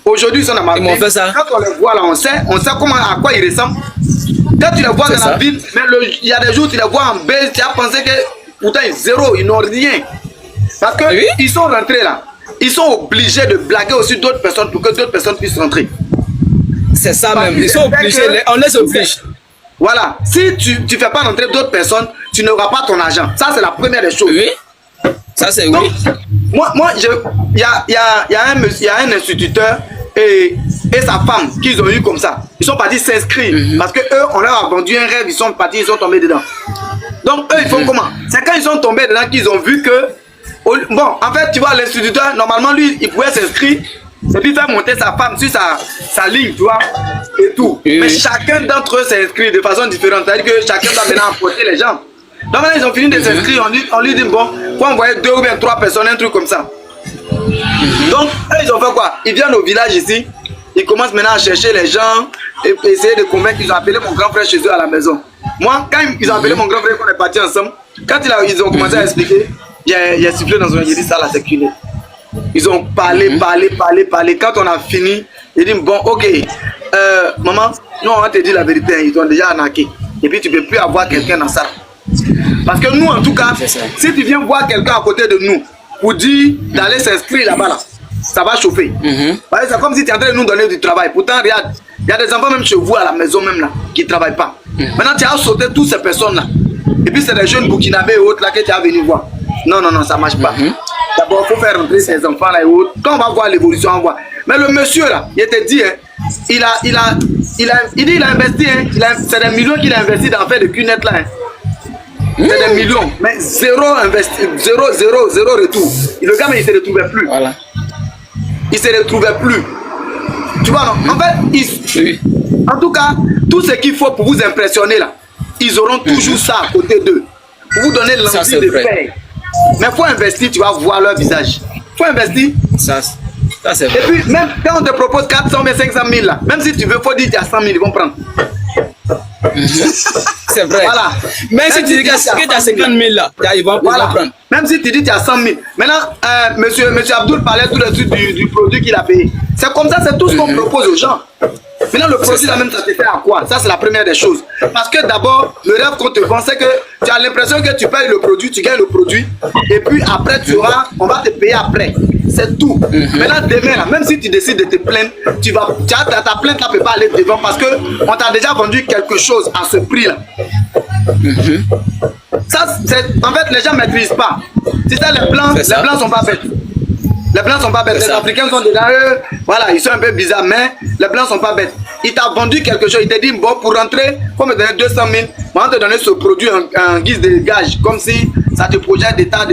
Aujourd'hui ils sont dans ma ville. Quand on les voit là, on sait comment, à quoi ils ressemblent. Quand tu les vois dans la ville, mais il y a des jours tu les vois en baisse, tu as pensé que pourtant ils n'ont rien. Parce qu'ils sont rentrés là. Ils sont obligés de blaguer aussi d'autres personnes pour que d'autres personnes puissent rentrer. C'est ça même, ils sont obligés, on les oblige. Voilà, si tu ne fais pas rentrer d'autres personnes, tu n'auras pas ton argent. Ça, c'est la première des choses. Oui, ça c'est donc, moi, il y a un instituteur et sa femme qu'ils ont eu comme ça. Ils sont partis s'inscrire parce que eux, on leur a vendu un rêve, ils sont partis, ils sont tombés dedans. Donc, eux, ils font comment? C'est quand ils sont tombés dedans qu'ils ont vu que bon, en fait, tu vois, l'instituteur, normalement, lui, il pouvait s'inscrire et puis faire monter sa femme sur sa ligne, tu vois, et tout. Mais chacun d'entre eux s'inscrit de façon différente. C'est-à-dire que chacun doit maintenant apporter les gens. Donc maintenant, ils ont fini de s'inscrire. On lui dit, bon, faut envoyer 2 ou bien 3 personnes, un truc comme ça. Donc, eux, ils ont fait quoi? Ils viennent au village ici. Ils commencent maintenant à chercher les gens et essayer de convaincre. Ils ont appelé mon grand frère chez eux à la maison. Moi, quand ils ont appelé mon grand frère, qu'on est partis ensemble, quand ils ont commencé à expliquer, il y a sifflé dans un j'ai dit ça là c'est QNet. Ils ont parlé. Quand on a fini, ils disent bon ok, maman, nous on va te dire la vérité, ils t'ont déjà arnaqué. et puis tu ne peux plus avoir quelqu'un dans ça. Parce que nous, en tout cas, si tu viens voir quelqu'un à côté de nous pour dire d'aller s'inscrire là-bas, là, ça va chauffer. C'est comme si tu es en train de nous donner du travail. Pourtant, regarde, il y a des enfants même chez vous à la maison même là qui ne travaillent pas. Maintenant, tu as sauté toutes ces personnes-là. Et puis, c'est des jeunes burkinabés et autres là que tu as venu voir. Non, non, non, ça ne marche pas. D'abord, il faut faire rentrer ces enfants-là et autres. Quand on va voir l'évolution, on voit. Mais le monsieur là, il te dit, hein, il dit il a investi, hein, c'est des millions qu'il a investi dans faire de cunettes là. Hein. C'est des millions, mais zéro retour. Le gars, mais il ne se retrouvait plus. Voilà. Il ne se retrouvait plus. Tu vois, non? En fait, en tout cas, tout ce qu'il faut pour vous impressionner là, ils auront toujours ça à côté d'eux. Pour vous donner l'envie de faire. Mais il faut investir, tu vas voir leur visage. Il faut investir. Ça c'est vrai. Et puis, même quand on te propose 400 000, 500 000 là, même si tu veux, il faut dire que tu as 100 000, ils vont prendre. C'est vrai. Voilà. Même si tu dis que tu as 50 000 là, ils vont prendre. Même si tu dis que tu as 100 000. Maintenant, monsieur Abdoul parlait tout de suite du produit qu'il a payé. C'est comme ça, c'est tout ce qu'on propose aux gens. Maintenant, le produit là même, ça te fait à quoi? Ça, c'est la première des choses. Parce que d'abord, le rêve qu'on te vend, c'est que tu as l'impression que tu payes le produit, tu gagnes le produit, et puis après, on va te payer après. C'est tout. Maintenant, demain, là, même si tu décides de te plaindre, ta plainte ne peut pas aller devant parce qu'on t'a déjà vendu quelque chose à ce prix-là. Ça, en fait, les gens ne maîtrisent pas. C'est ça, les blancs ne sont pas bêtes. Les blancs sont pas bêtes. Les Africains sont dedans, voilà, ils sont un peu bizarres, mais les blancs sont pas bêtes. Il t'a vendu quelque chose, il t'a dit, bon, pour rentrer, il faut me donner 200 000, on va te donner ce produit en guise de gage, comme si ça te projette des tas.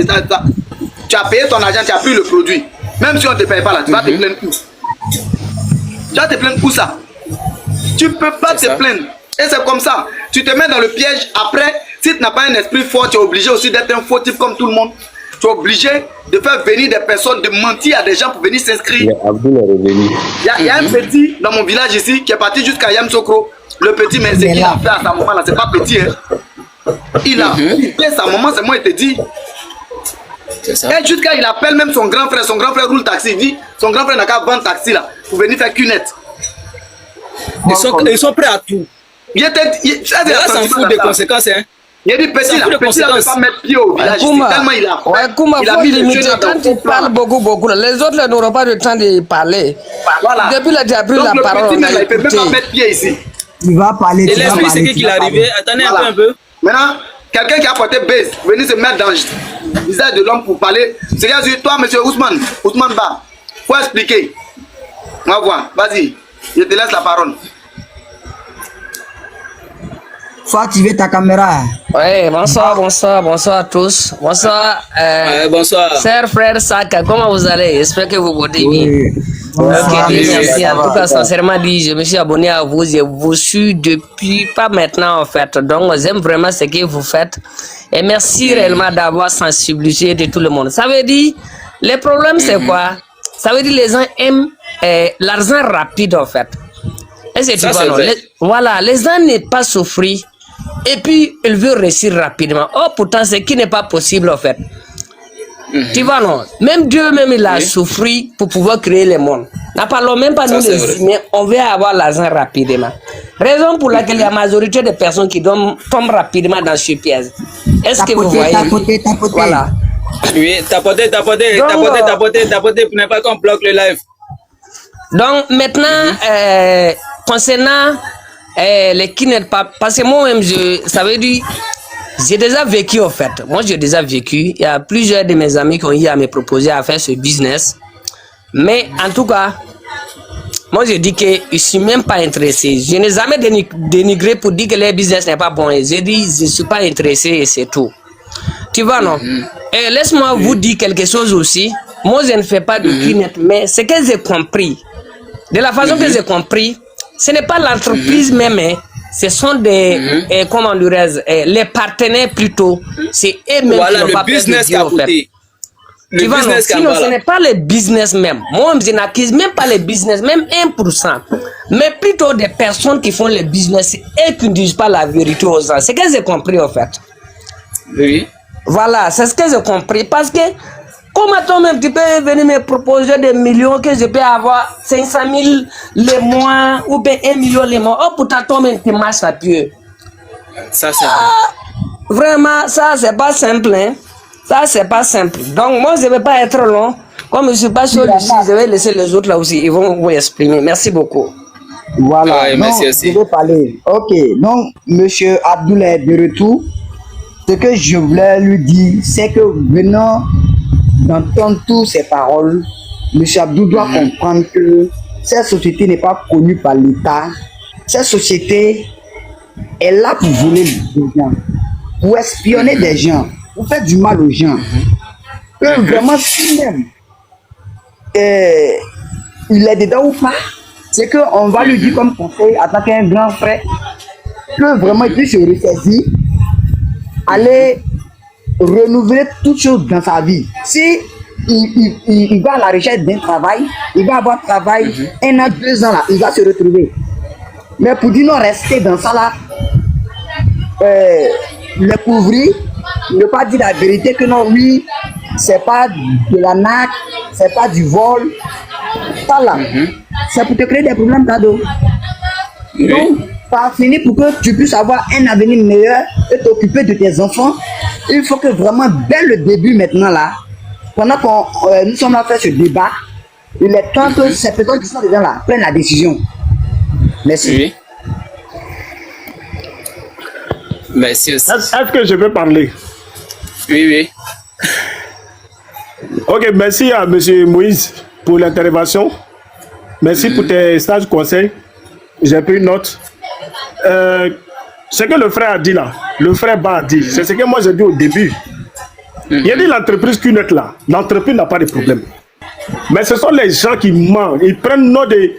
Tu as payé ton argent, tu as pris le produit. Même si on ne te paye pas là, tu vas te plaindre où? Tu vas te plaindre où ça? Tu ne peux pas te plaindre. Et c'est comme ça. Tu te mets dans le piège. Après, si tu n'as pas un esprit fort, tu es obligé aussi d'être un faux type comme tout le monde. Tu es obligé de faire venir des personnes, de mentir à des gens pour venir s'inscrire. Il y a un petit dans mon village ici qui est parti jusqu'à Yamsokro. Le petit, mais c'est qu'il a fait à sa maman là, c'est pas petit. Hein. Il a fait sa maman, c'est moi, il te dit. Et jusqu'à il appelle même son grand frère roule taxi, il dit son grand frère n'a qu'à vendre taxi là pour venir faire cunette. Ils sont prêts à tout. Il s'en fout des conséquences. Hein. Il a dit petit là, petit là ne peut pas mettre pied au village. Tellement il a. Ouais, il a mis limité quand tu parles beaucoup là. Les autres n'auront pas le temps de parler. Voilà. Depuis là tu as pris la parole. Il ne peut même pas mettre pied ici. Il va parler. Et l'esprit c'est qu'il est arrivé. Attendez un peu. Maintenant, quelqu'un qui a porté base, venir se mettre dans le visage de l'homme pour parler. C'est bien sûr, toi, monsieur Ousmane Ba, faut expliquer. On va voir, vas-y, je te laisse la parole. Faut activer ta caméra. Oui, bonsoir à tous. Bonsoir, bonsoir. Sœur, frère, Saka, comment vous allez? J'espère que vous portez bien. Ok, merci. En tout cas, sincèrement dit, je me suis abonné à vous. Je vous suis depuis pas maintenant en fait. Donc, j'aime vraiment ce que vous faites. Et merci réellement d'avoir sensibilisé de tout le monde. Ça veut dire, le problème c'est quoi? Ça veut dire les gens aiment l'argent rapide en fait. Et c'est tu vois, non? Voilà, les gens n'aiment pas souffrir. Et puis, ils veulent réussir rapidement. Oh, pourtant, ce qui n'est pas possible en fait. Tu vois, non? Même Dieu, même il a souffert pour pouvoir créer le monde. N'en parlons même pas nous les humains, on veut avoir l'argent rapidement. Raison pour laquelle la majorité des personnes qui tombent rapidement dans ce piège. Est-ce que vous voyez? Voilà. Oui, tapoter pour ne pas qu'on bloque le live. Donc, maintenant, concernant les qui n'aiment pas, parce que moi-même, ça veut dire, j'ai déjà vécu en fait. Moi, j'ai déjà vécu. Il y a plusieurs de mes amis qui ont eu à me proposer à faire ce business. Mais en tout cas, moi, je dis que je ne suis même pas intéressé. Je n'ai jamais dénigré pour dire que le business n'est pas bon. Je dis, je ne suis pas intéressé et c'est tout. Tu vois, non? Et laisse-moi vous dire quelque chose aussi. Moi, je ne fais pas de cleanup, mais ce que j'ai compris, de la façon que j'ai compris, ce n'est pas l'entreprise même, hein. Ce sont des, comment dirais-je, les partenaires plutôt. C'est eux-mêmes qui n'ont pas business fait en fait. Tu vois, non? Sinon, ce n'est pas les business même. Moi, je n'accuse même pas les business, même 1%. Mais plutôt des personnes qui font les business et qui ne disent pas la vérité aux gens. C'est ce que j'ai compris en fait. Oui. Voilà, c'est ce que j'ai compris. Parce que, comment toi-même tu peux venir me proposer des millions que je peux avoir 500 000 les mois ou bien 1 million les mois. Oh, pourtant toi-même tu marches à pied. Ça, c'est Vraiment, ça, c'est pas simple. Hein? Ça, c'est pas simple. Donc, moi, je ne vais pas être long. Comme je ne suis pas sûr ici, je vais laisser les autres là aussi. Ils vont vous exprimer. Merci beaucoup. Voilà. Ouais, donc, merci aussi. je vais parler. Ok. Donc, monsieur Abdoulaye est de retour. Ce que je voulais lui dire, c'est que venant d'entendre toutes ces paroles, monsieur Abdou doit comprendre que cette société n'est pas connue par l'État. Cette société est là pour voler des gens, pour espionner des gens, pour faire du mal aux gens. Que vraiment, si même il est dedans ou pas, c'est qu'on va lui dire comme conseil, en tant qu'un grand frère, que vraiment il puisse se ressaisir, aller renouveler toutes choses dans sa vie. Si il va à la recherche d'un travail, il va avoir travail 1 an, 2 ans là, il va se retrouver. Mais pour dire non, rester dans ça là, le couvrir, ne pas dire la vérité que non, oui, c'est pas de la naque, c'est pas du vol, ça là, c'est pour te créer des problèmes cadeaux. Donc, par finir pour que tu puisses avoir un avenir meilleur et t'occuper de tes enfants, il faut que vraiment dès le début maintenant là, pendant que nous sommes là à faire ce débat, il est temps que ces personnes qui sont dedans là prennent la décision. Merci. Oui. Merci aussi. Est-ce que je peux parler? Oui, oui. Ok, merci à M. Moïse pour l'intervention. Merci pour tes sages conseils. J'ai pris note. Ce que le frère a dit là, le frère Ba a dit, c'est ce que moi j'ai dit au début. Il a dit l'entreprise QNET là, l'entreprise n'a pas de problème. Mais ce sont les gens qui mentent. Ils prennent nom de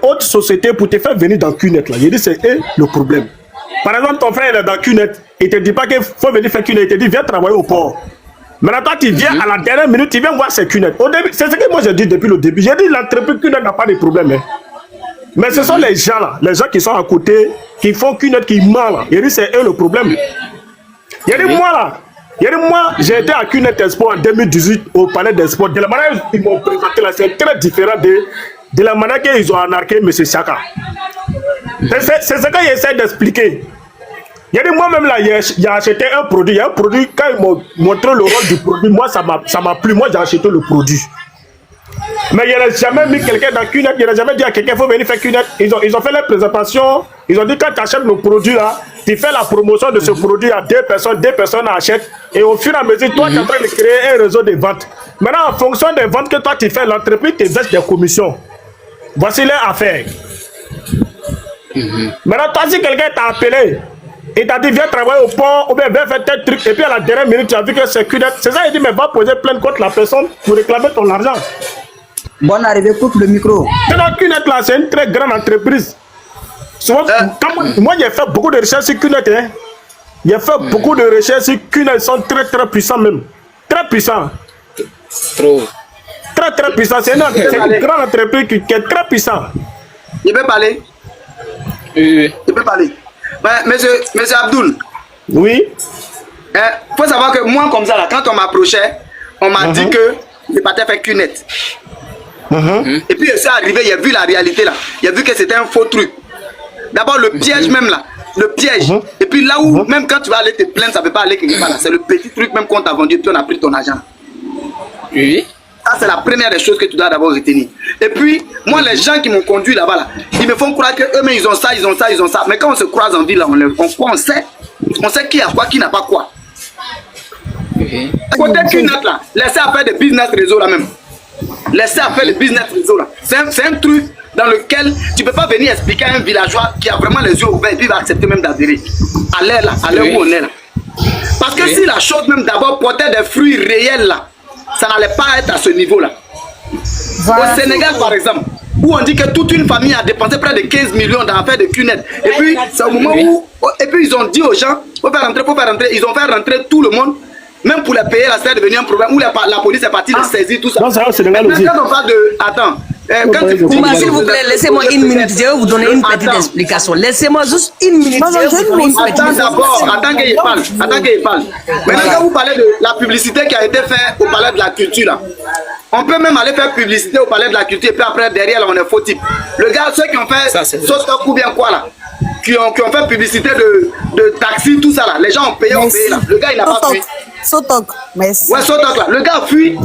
hautes sociétés pour te faire venir dans QNET là. Il dit c'est eux le problème. Par exemple, ton frère il est dans QNET, il ne te dit pas qu'il faut venir faire QNET, il te dit viens travailler au port. Maintenant, toi, tu viens à la dernière minute, tu viens voir ces QNET. Au début, c'est ce que moi j'ai dit depuis le début. J'ai dit l'entreprise QNET n'a pas de problème. Hein. Mais ce sont les gens là, les gens qui sont à côté, qui font QNET, qui mentent là. Il dit c'est eux le problème. Il dit moi là, j'ai été à QNET Expo en 2018 au palais des sports. De la manière qu'ils m'ont présenté là, c'est très différent de la manière qu'ils ont anarqué M. Chaka. C'est ce qu'il essaie d'expliquer. Il a dit moi-même là, j'ai acheté un produit. Il y a un produit, quand ils m'ont montré le rôle du produit, moi ça m'a plu. Moi j'ai acheté le produit. Mais il n'a jamais mis quelqu'un dans QNET, il n'a jamais dit à quelqu'un qu'il faut venir faire QNET. Ils ont fait la présentation, ils ont dit quand tu achètes le produit là, tu fais la promotion de ce produit à 2 personnes achètent. Et au fur et à mesure, toi tu es en train de créer un réseau de ventes. Maintenant, en fonction des ventes que toi tu fais, l'entreprise te verse des commissions. Voici les affaires. Maintenant, toi si quelqu'un t'a appelé, il t'a dit viens travailler au port ou bien viens faire tel truc et puis à la dernière minute tu as vu que c'est QNET. C'est ça, il dit mais va poser plainte contre la personne pour réclamer ton argent. Bonne arrivée, coupe le micro. Maintenant, QNET là, c'est une très grande entreprise. Souvent, moi j'ai fait beaucoup de recherches sur QNET. Hein. J'ai fait beaucoup de recherches sur QNET, ils sont très très puissants même. Très puissants. Trop. Très très puissants. C'est une grande entreprise qui est très puissante. Il peut parler? Oui. Il peut parler. Mais, monsieur Abdoul. Oui. Il faut savoir que moi, comme ça, là, quand on m'approchait, on m'a dit que je partais faire QNET. Et puis, je suis arrivé, il a vu la réalité là. Il a vu que c'était un faux truc. D'abord, le piège même là. Le piège. Et puis là où, même quand tu vas aller te plaindre, ça ne peut pas aller quelque part là. C'est le petit truc même qu'on t'a vendu, puis on a pris ton argent. Oui. Ça, c'est la première des choses que tu dois d'abord retenir. Et puis, moi, les gens qui m'ont conduit là-bas, là, ils me font croire qu'eux-mêmes, ils ont ça, ils ont ça, ils ont ça. Mais quand on se croise en ville, là, on sait qui a quoi, qui n'a pas quoi. Côté QNET, là, laissez à faire des business réseau là même. Laissez à faire le business réseau là. C'est un truc dans lequel tu ne peux pas venir expliquer à un villageois qui a vraiment les yeux ouverts et puis il va accepter même d'adhérer. À l'heure là, à l'heure où on est là. Parce que si la chose même d'abord portait des fruits réels là, ça n'allait pas être à ce niveau-là. Au Sénégal, par exemple, où on dit que toute une famille a dépensé près de 15 millions dans l'affaire de QNET. Et puis, c'est au moment où... Et puis, ils ont dit aux gens, faut faire rentrer. Ils ont fait rentrer tout le monde. Même pour les payer, là, c'est devenu un problème. Où la police est partie les saisir, tout ça. Non, c'est au Sénégal aussi. Quand on parle de... Attends. S'il vous plaît, laissez-moi une minute, je vais vous donner une petite explication. Laissez-moi juste une minute, je vais vous donner une petite explication. Attends qu'il parle. Maintenant, quand vous parlez de la publicité qui a été faite au Palais de la Culture, là, on peut même aller faire publicité au Palais de la Culture et puis après, derrière, là, on est faux type. Le gars, ceux qui ont fait saute ou bien quoi, là, qui ont fait publicité de taxi, tout ça là. Les gens ont payé là. Le gars, il n'a pas fui. Sotok, merci. Ouais, Sotok là. Le gars fuit.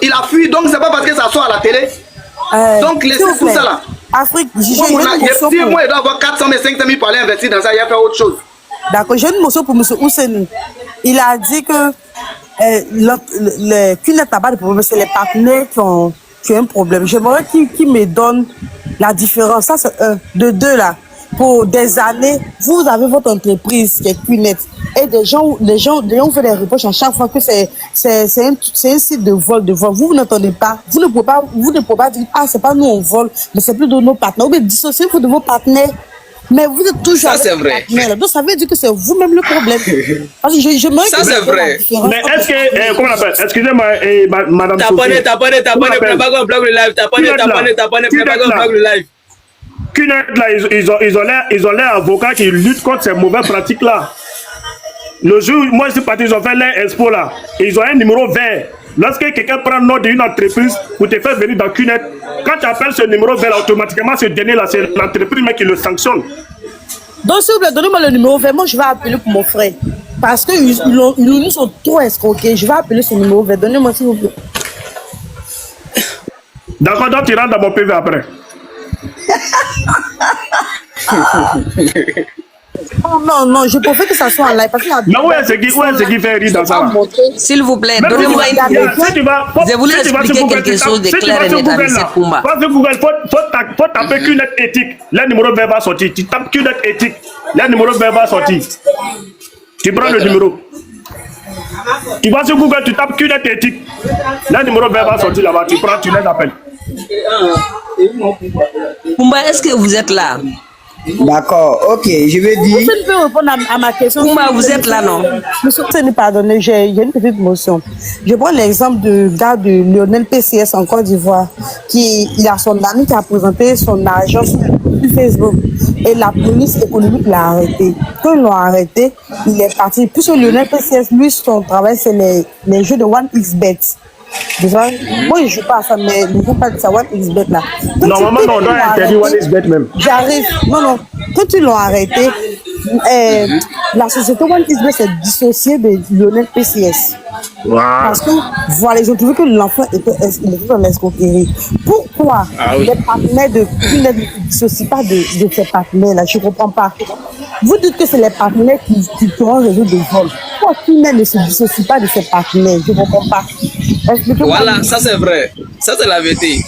Il a fui, donc c'est pas parce que ça sort à la télé. Donc laissez tout ça là. Afrique, si moi, il doit avoir 400 000, 500 000 pour aller investir dans ça, il a fait autre chose. D'accord, j'ai une motion pour M. Ousseni. Il a dit que le QNET n'a pas de problème, c'est les partenaires qui ont un problème. J'aimerais qu'il me donne la différence. Ça, c'est un. De deux, là. Pour des années, vous avez votre entreprise qui est QNET. Et les gens vous font des reproches à chaque fois que c'est un site de vol. Vous n'entendez pas. Vous ne pouvez pas dire, ah, c'est pas nous on vole, mais c'est plutôt nos partenaires. Ou bien dissociez-vous de vos partenaires. Mais vous êtes toujours. Ça, c'est vrai. Donc, ça veut dire que c'est vous-même le problème. Parce que ça, c'est vrai. Mais est-ce que, comment on appelle? Excusez-moi, madame. T'abonnes, bloque le live. T'abonnes, bloque le live. QNET, là, ils ont l'air avocats qui luttent contre ces mauvaises pratiques-là. Le jour où moi je suis parti, ils ont fait leur expo là. Et ils ont un numéro vert. Lorsque quelqu'un prend le nom d'une entreprise pour te faire venir dans QNET, quand tu appelles ce numéro vert, automatiquement ce dernier là, c'est l'entreprise qui le sanctionne. Donc s'il vous plaît, donnez-moi le numéro vert. Moi je vais appeler pour mon frère. Parce qu'ils nous sont trop escroqués. Je vais appeler ce numéro vert. Donnez-moi s'il vous plaît. D'accord, donc tu rentres dans mon PV après. Non, je préfère que ça soit en live. Mais où est-ce qui fait rire dans ça? S'il vous plaît, donnez-moi une idée. Je voulais expliquer quelque chose de clair et net à M. Kumba. Faut taper QNET éthique. Le numéro vert va sortir. Tu tapes QNET éthique. Le numéro vert va sortir. Tu prends le numéro. Tu vas sur Google, tu tapes QNET éthique. Le numéro vert va sortir là-bas. Tu prends, tu les appelles. Kumba, est-ce que vous êtes là? D'accord, ok, je vais dire. Vous pouvez répondre à ma question. Kumba, vous êtes là, non? Monsieur, pardonnez, j'ai une petite motion. Je prends l'exemple du gars de Lionel PCS en Côte d'Ivoire, il a son ami qui a présenté son argent sur Facebook. Et la police économique l'a arrêté. Quand ils l'ont arrêté, il est parti. Puisque Lionel PCS, lui, son travail, c'est les jeux de 1xBet. Moi, je ne joue pas à ça, mais ne joue pas de ça, 1xBet là. Normalement, on doit interdire 1xBet même. J'arrive. Non. Quand ils l'ont arrêté, la société 1xBet s'est dissociée de Lionel PCS. Wow. Parce que, voilà, ils ont trouvé que l'enfant était dans l'escroquerie. Pourquoi les partenaires de QNET ne se dissocient pas de ces partenaires-là? Je ne comprends pas. Vous dites que c'est les partenaires qui ont un réseau de vol. Pourquoi QNET ne se dissocie pas de ses partenaires? Je ne comprends pas. Voilà, ça c'est vrai. Ça c'est la vérité.